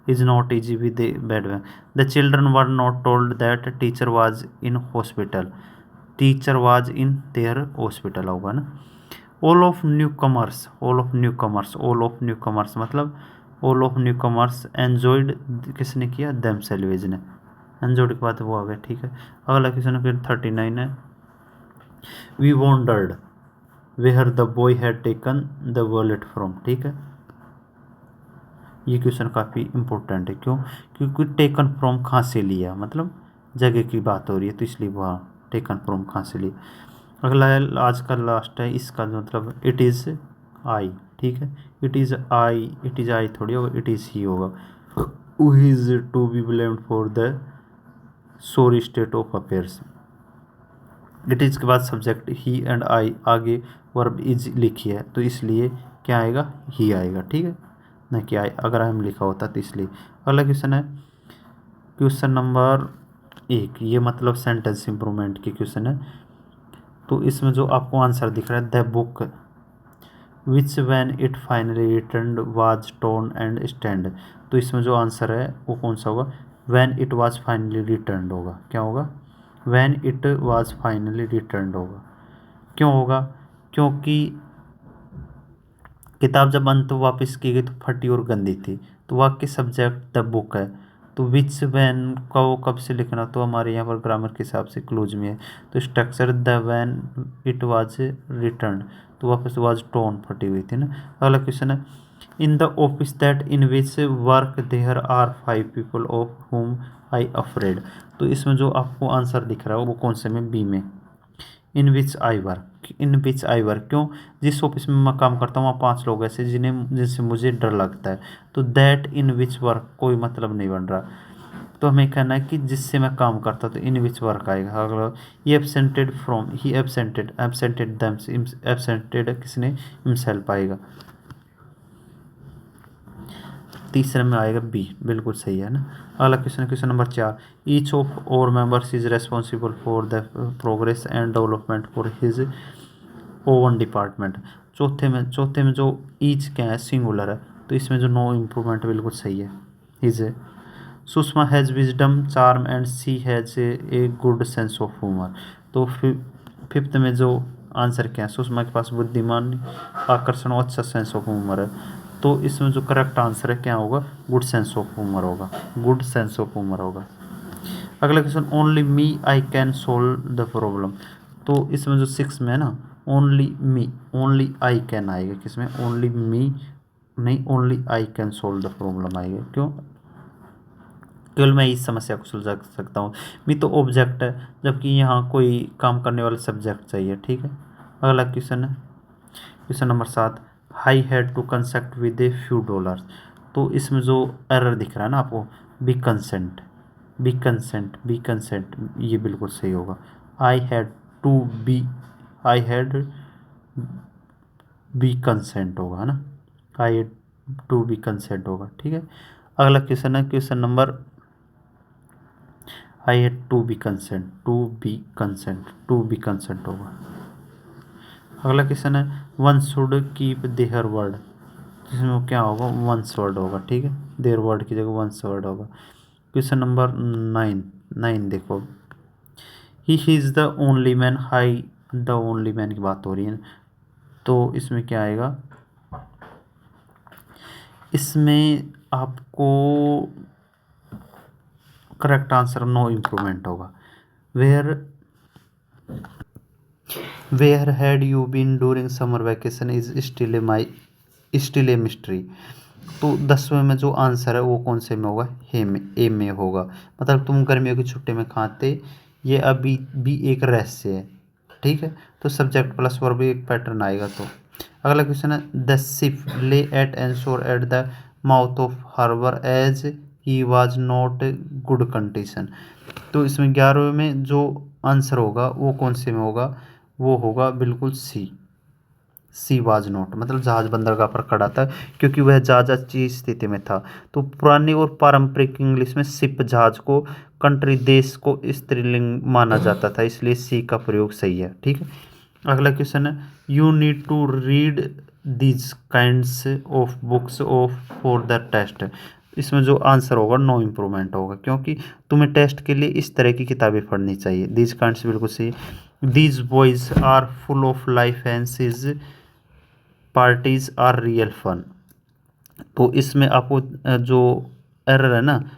is not easy with the bad one. The children were not told that teacher was in hospital. Teacher was in their hospital होगा ना। all of newcomers मतलब all of newcomers enjoyed किसने किया themselves ने enjoyed के बाद वो आ गया। ठीक है अगला क्वेश्चन फिर 39 है we wondered where the boy had taken the wallet from। ठीक है ये क्वेश्चन काफ़ी इंपॉर्टेंट है क्यों क्योंकि टेकन फ्रॉम कहाँ से लिया मतलब जगह की बात हो रही है तो इसलिए वहाँ टेकन फ्रॉम कहाँ से लिया। अगला है आज का लास्ट है इसका मतलब इट इज़ आई। ठीक है इट इज़ आई थोड़ी होगा इट इज़ ही होगा। Who is to be blamed for the sorry state of affairs. It is के बाद सब्जेक्ट ही एंड आई आगे वर्ब इज लिखी है तो इसलिए क्या आएगा ही आएगा। ठीक है न कि आई अगर आई एम लिखा होता तो इसलिए। अगला क्वेश्चन है क्वेश्चन नंबर 1 ये मतलब सेंटेंस इंप्रूवमेंट की क्वेश्चन है तो इसमें जो आपको आंसर दिख रहा है the book which when it finally return was tone and stand तो इसमें जो आंसर है वो कौन सा होगा when it was finally return होगा। क्या होगा when it was finally return होगा। क्यों होगा क्योंकि किताब जब अंत वापस की गई तो फटी और गंदी थी तो वाक्य सब्जेक्ट द बुक है तो विच वैन का वो कब से लिखना तो हमारे यहाँ पर ग्रामर के हिसाब से क्लोज में है तो structure the when it was written तो वापस वाज टोन फटी हुई थी ना। अगला क्वेश्चन है in the office that in which work there are 5 people of whom I afraid तो इसमें जो आपको आंसर दिख रहा है वो कौन से में बी में इन विच आई वर्क क्यों जिस ऑफिस में मैं काम करता हूँ वहाँ 5 लोग ऐसे जिनसे मुझे डर लगता है तो दैट इन विच वर्क कोई मतलब नहीं बन रहा तो हमें कहना है कि जिससे मैं काम करता तो इन विच वर्क आएगा। अगला ये एब्सेंटेड फ्रॉम ही एब्सेंटेड देम एब्सेंटेड किसने हिमसेल्फ आएगा। तीसरे में आएगा बी बिल्कुल सही है ना। अगला क्वेश्चन नंबर 4 ईच ऑफ और members is responsible for the progress and development for his oven department. चौथे में जो ईच क्या है सिंगुलर है तो इसमें जो नो इम्प्रूवमेंट बिल्कुल सही है हिज है। Sushma has wisdom charm and she has a good sense of humour तो फिफ्थ में जो आंसर क्या है सुषमा के पास बुद्धिमान आकर्षण और अच्छा सेंस ऑफ ह्यूमर है तो इसमें जो करेक्ट आंसर है क्या होगा गुड सेंस ऑफ ह्यूमर होगा गुड सेंस ऑफ ह्यूमर होगा। अगला question only me I can solve the problem तो इसमें जो 6 में है ना ओनली आई कैन आएगा किसमें ओनली मी नहीं only I can solve the problem आएगा। क्यों केवल मैं इस समस्या को सुलझा सकता हूँ मी तो ऑब्जेक्ट है जबकि यहाँ कोई काम करने वाला सब्जेक्ट चाहिए। ठीक है अगला क्वेश्चन है question number 7 I had to connect with a few dollars तो इसमें जो एरर दिख रहा है ना आपको बी कंसेंट ये बिल्कुल सही होगा। आई हैड बी कंसेंट होगा है ना I had to be consent होगा। ठीक है अगला क्वेश्चन है question number I had to be consent होगा। अगला क्वेश्चन है one should keep their word जिसमें क्या होगा वंस वर्ड होगा। ठीक है देयर वर्ड की जगह वंस वर्ड होगा। क्वेश्चन नंबर 9 देखो he is the only man the only man की बात हो रही है तो इसमें क्या आएगा इसमें आपको करेक्ट आंसर नो इम्प्रूवमेंट होगा। Where had you been during summer vacation is still a mystery तो 10वें में जो आंसर है वो कौन से में होगा ए में होगा मतलब तुम गर्मियों की छुट्टी में कहाँ थे ये अभी भी एक रहस्य है। ठीक है तो सब्जेक्ट प्लस वर्ब एक पैटर्न आएगा। तो अगला क्वेश्चन है the ship lay at anchor at the mouth of harbour as he was not good condition तो इसमें 11वें में जो आंसर होगा वो कौन से में होगा वो होगा बिल्कुल सी सी वाज नॉट, मतलब जहाज बंदरगाह पर खड़ा था क्योंकि वह जहाज अच्छी स्थिति में था। तो पुरानी और पारंपरिक इंग्लिश में शिप जहाज को, कंट्री देश को स्त्रीलिंग माना जाता था, इसलिए सी का प्रयोग सही है। ठीक है, अगला क्वेश्चन है, you need to read these kinds of books of for the test. इसमें जो आंसर होगा नो इम्प्रूवमेंट होगा, क्योंकि तुम्हें टेस्ट के लिए इस तरह की किताबें पढ़नी चाहिए। दीज काइंड्स बिल्कुल सही। These boys are full of life and these parties are real fun. तो इसमें आपको जो एरर है ना,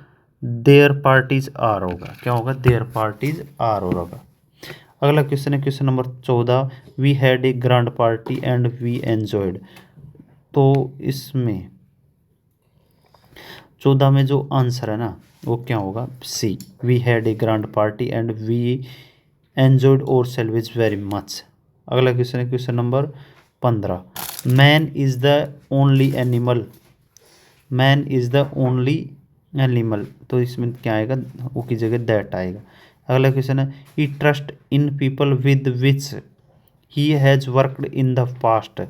देयर पार्टीज आर होगा, क्या होगा, देयर पार्टीज आर होगा। अगला क्वेश्चन है question number 14, we had a grand party and we enjoyed. तो इसमें 14 में जो आंसर है ना वो क्या होगा, C, we had a grand party and we enjoyed ourselves very much. अगला क्वेश्चन है question number 15, man is the only animal, man is the only animal. तो इसमें क्या आएगा, वो की जगह दैट आएगा। अगला क्वेश्चन है, he trust in people with which he has worked in the past.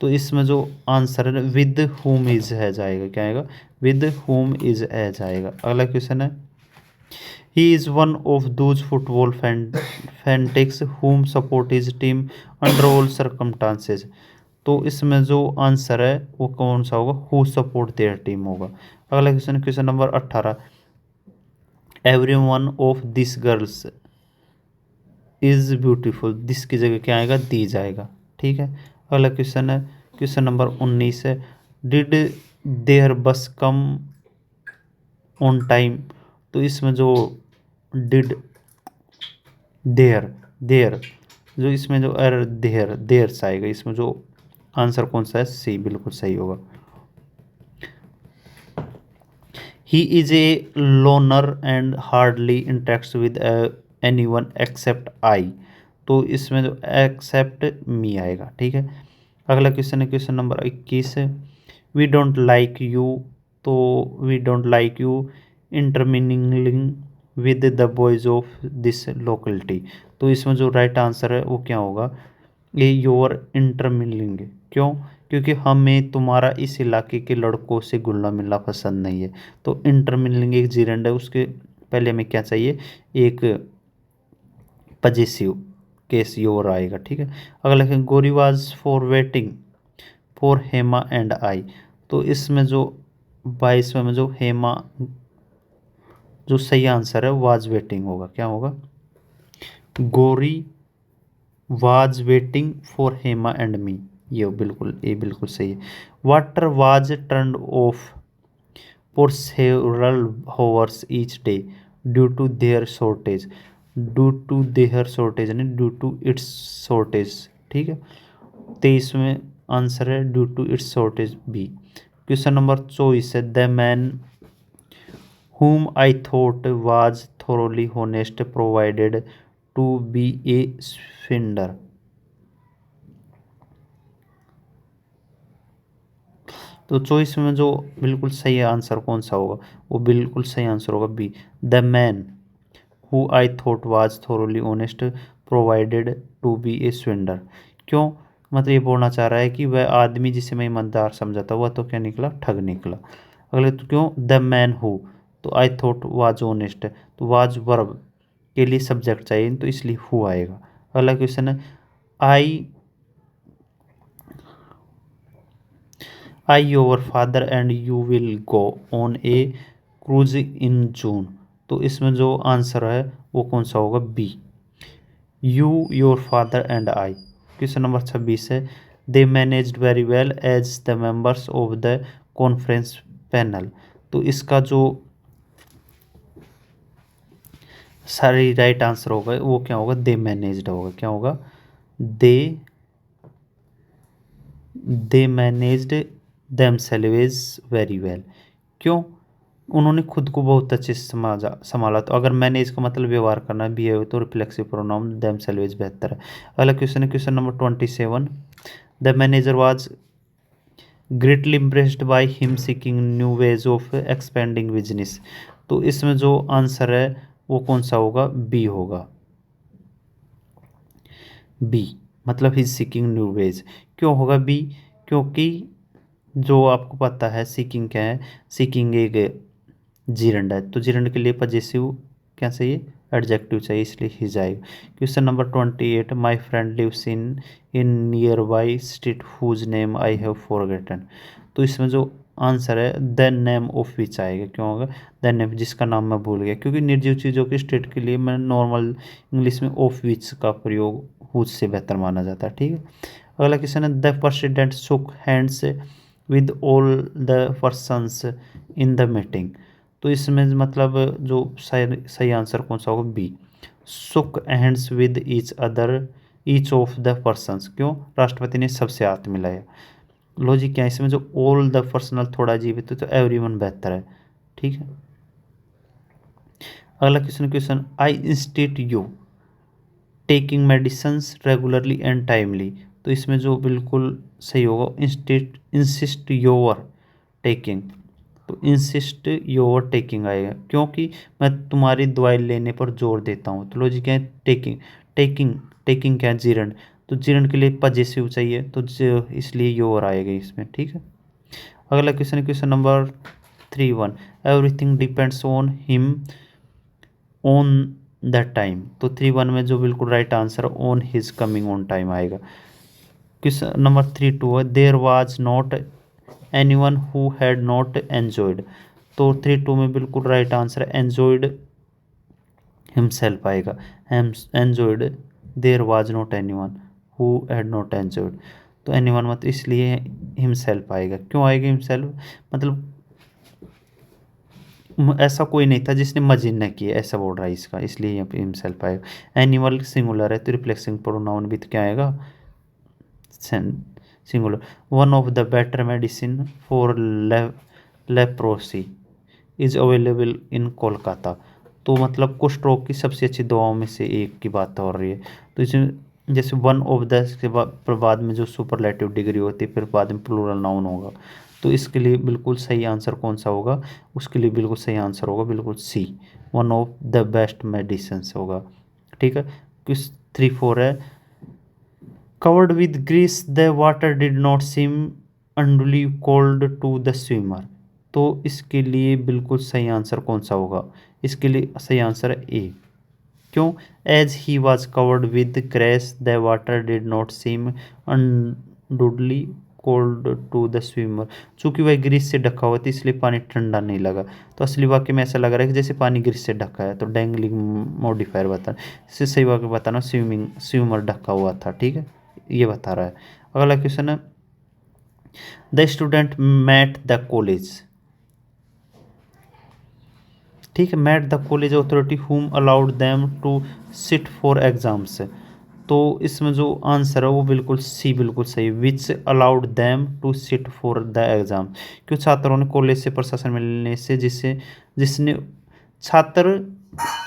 तो इसमें जो आंसर है विद हुम इज है जाएगा, क्या आएगा, विद हुम इज है जाएगा। अगला क्वेश्चन है, he is one of those football fanatics whom support his team under all circumstances. तो इसमें जो आंसर है वो कौन सा होगा, हु सपोर्ट देयर टीम होगा। अगला question, question number 18, every one of this girls is beautiful. This की जगह क्या आएगा, दी जाएगा। ठीक है, अगला क्वेश्चन है क्वेश्चन नंबर 19 है, डिड देयर बस कम ऑन टाइम। तो इसमें जो डिड देयर देयर जो इसमें जो एरर देयर देयर से आएगा, इसमें जो आंसर कौन सा है, सी बिल्कुल सही होगा। He is a loner and hardly interacts with anyone except I. तो इसमें जो एक्सेप्ट मी आएगा। ठीक है, अगला क्वेश्चन है question number 21, we don't like you. तो we don't like you intermingling with the boys of this locality. तो इसमें जो राइट आंसर है वो क्या होगा, ये योर इंटरमिनिंग। क्यों, क्योंकि हमें तुम्हारा इस इलाके के लड़कों से घुलना मिलना पसंद नहीं है। तो इंटरमिनिंग एक जीरेंड है, उसके पहले हमें क्या चाहिए, एक पजेसिव केस योर आएगा। ठीक है, अगला है, गोरी was for waiting for Hema and I. तो इसमें जो 22वें में जो हेमा, जो सही आंसर है वाज वेटिंग होगा, क्या होगा, Gauri was waiting for Hema and me, ये बिल्कुल सही है। Water was turn off for several hours each day due to their shortage, due to their shortage यानी ड्यू टू इट्स शॉर्टेज। ठीक है, 23 में आंसर है due to its shortage B. Question number 24 है, the man whom I thought was thoroughly honest provided to be a swindler। तो choice में जो बिल्कुल सही आंसर कौन सा होगा, वो बिल्कुल सही आंसर होगा B, the man who I thought was thoroughly honest provided to be a swindler. क्यों, मतलब ये बोलना चाह रहा है कि वह आदमी जिसे मैं ईमानदार समझा था वह तो क्या निकला, ठग निकला। अगले तो क्यों, द मैन हु, तो आई थॉट वाज ऑनेस्ट, तो वाज वर्ब के लिए सब्जेक्ट चाहिए, तो इसलिए हु आएगा। अगला क्वेश्चन है, I your father and you will go on a cruise in June. तो इसमें जो आंसर है वो कौन सा होगा, B, you your father and I. Question number 26 है, they managed very well as the members of the conference panel. तो इसका जो सारी राइट आंसर होगा वो क्या होगा, दे मैनेज्ड होगा, क्या होगा, दे मैनेज्ड देमसेल्वेज वेरी वेल। क्यों, उन्होंने खुद को बहुत अच्छे से संभाला। तो अगर मैनेज का मतलब व्यवहार करना भी है तो रिफ्लेक्सिव प्रोनाउन देमसेल्वेज बेहतर है। अगला क्वेश्चन है question number 27, the manager was greatly impressed by him seeking new ways of expanding business. तो इसमें जो आंसर है वो कौन सा होगा, बी होगा, बी। मतलब ही सीकिंग न्यू वेज। क्यों होगा बी? क्योंकि जो आपको पता है सीकिंग क्या है, सीकिंग एक जीरंड है, तो जीरंड के लिए पजेसिव क्या चाहिए, एडजेक्टिव चाहिए, इसलिए ही जाएगा। Question number 28, my friend lives in in nearby street whose name I have forgotten. तो इसमें जो आंसर है द नेम ऑफ विच आएगा। क्यों होगा द नेम, जिसका नाम मैं भूल गया, क्योंकि निर्जीव चीज़ों के स्टेट के लिए मैं नॉर्मल इंग्लिश में ऑफ विच का प्रयोग हुज से बेहतर माना जाता है। ठीक है, अगला क्वेश्चन है the president shook hands with all the persons in the meeting. तो इसमें मतलब जो सही सही आंसर कौन सा होगा, B, shook hands with each other each of the persons. क्यों, राष्ट्रपति ने सबसे हाथ मिलाया। लॉजिक क्या है इसमें, जो ऑल द पर्सनल थोड़ा अजीब है तो एवरीवन बेहतर है। ठीक है, अगला question, question I instead you taking medicines regularly and timely. तो इसमें जो बिल्कुल सही होगा इंस्टेट इंसिस्ट योर टेकिंग, तो इंसिस्ट योर टेकिंग आएगा, क्योंकि मैं तुम्हारी दवाई लेने पर जोर देता हूँ। तो लॉजिक क्या है, टेकिंग टेकिंग टेकिंग क्या है, जीरण, तो जीरण के लिए पजेसिव चाहिए, तो इसलिए योर आएगा इसमें। ठीक है, अगला क्वेश्चन है question number 31, everything depends on him on the time. तो 31 में जो बिल्कुल right answer on his coming on time आएगा। क्वेश्चन नंबर 32 है there was not anyone who had not enjoyed. तो 32 में बिल्कुल राइट आंसर एंजॉयड हिमसेल्फ आएगा। Enjoyed, there was not anyone who had not enjoyed, तो एनीवन मतलब इसलिए himself आएगा। क्यों आएगा हिमसेल्फ, मतलब ऐसा कोई नहीं था जिसने मजे न किए, ऐसा बोल रहा है इसका, इसलिए यहाँ पे हिमसेल्फ आएगा। एनिमल सिंगुलर है तो रिफ्लेक्सिंग प्रोनाउन भी तो क्या आएगा, singular. One of the better medicine for leprosy is available in Kolkata. तो मतलब कुष्ठ रोग की सबसे अच्छी दवाओं में से एक की बात हो रही है। तो इसमें जैसे वन ऑफ द के बाद में जो सुपरलेटिव डिग्री होती है, फिर बाद में प्लूरल नाउन होगा, तो इसके लिए बिल्कुल सही आंसर कौन सा होगा, उसके लिए बिल्कुल सही आंसर होगा बिल्कुल C, one of the best medicine होगा। ठीक है, किस 3-4 है covered with grease the water did not seem unduly cold to the swimmer। तो इसके लिए बिल्कुल सही आंसर कौन सा होगा, इसके लिए सही आंसर है ए। क्यों, as he was covered with grease the water did not seem unduly cold to the swimmer. चूंकि वह ग्रीस से ढका हुआ था इसलिए पानी ठंडा नहीं लगा। तो असली वाक्य में ऐसा लग रहा है कि जैसे पानी ग्रीस से ढका है, तो डैंगलिंग मॉडिफायर बता, इससे सही वाक्य बताना स्विमर ढका हुआ था। ठीक है, ये बता रहा है। अगला क्वेश्चन है the student met the college. ठीक है, met the college authority whom allowed them to sit for exams. तो इसमें जो आंसर है वो बिल्कुल सी, बिल्कुल सही, which allowed them to sit for the exam. क्यों, छात्रों ने कॉलेज से प्रशासन मिलने से जिसने छात्र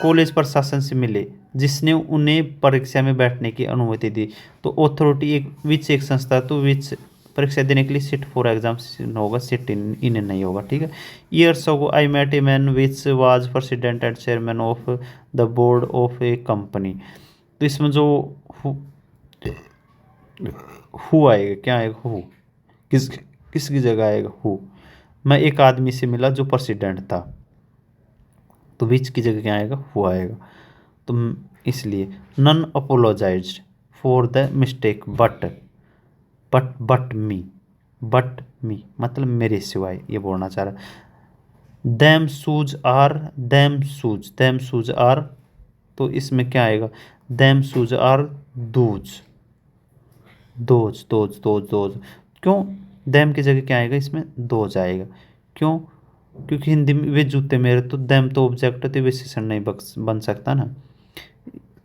कॉलेज प्रशासन से मिले जिसने उन्हें परीक्षा में बैठने की अनुमति दी। तो अथॉरिटी एक विच एक संस्था, तो विच परीक्षा देने के लिए सिट फॉर एग्जाम्स होगा, सिट इन नहीं होगा। ठीक है, years ago I met a man which was president and chairman of the board of a company. तो इसमें जो हु आएगा, क्या आएगा, हु, किसकी जगह आएगा, हु। मैं एक आदमी से मिला जो प्रेसिडेंट था, तो विच की जगह क्या आएगा, हु आएगा। तो इसलिए none apologized for the mistake but me मतलब मेरे सिवाय, ये बोलना चाह रहा। दैम शूज आर, तो इसमें क्या आएगा, them shoes are those those. क्यों, दैम की जगह क्या आएगा, इसमें दोज आएगा। क्यों, क्योंकि हिंदी में वे जूते मेरे, तो दैम तो ऑब्जेक्ट है तो विशेषण नहीं बन सकता ना।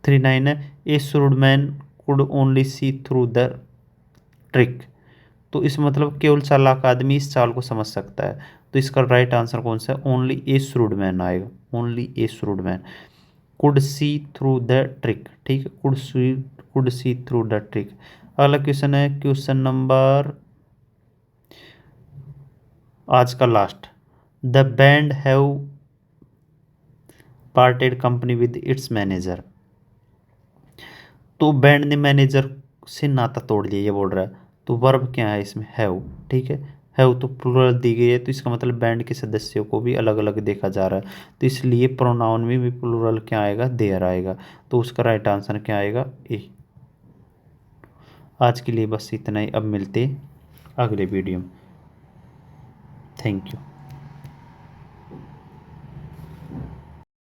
39 है a shrewd man could only see through the trick. तो इस मतलब केवल चालाक आदमी इस चाल को समझ सकता है। तो इसका राइट आंसर कौन सा है, ओनली ए श्रूड मैन आएगा, only A shrewd man could see through the trick. ठीक है, could see through the trick. अगला क्वेश्चन है क्वेश्चन नंबर आज का last, the band have parted company with its manager. तो बैंड ने मैनेजर से नाता तोड़ लिया ये बोल रहा है। तो वर्ब क्या है इसमें, हैव, ठीक है। हैव तो प्लूरल दी गई है, तो इसका मतलब बैंड के सदस्यों को भी अलग अलग देखा जा रहा है, तो इसलिए प्रोनाउन में भी प्लूरल क्या आएगा, देयर आएगा। तो उसका राइट आंसर क्या आएगा, ए। आज के लिए बस इतना ही, अब मिलते अगले वीडियो में। Thank you.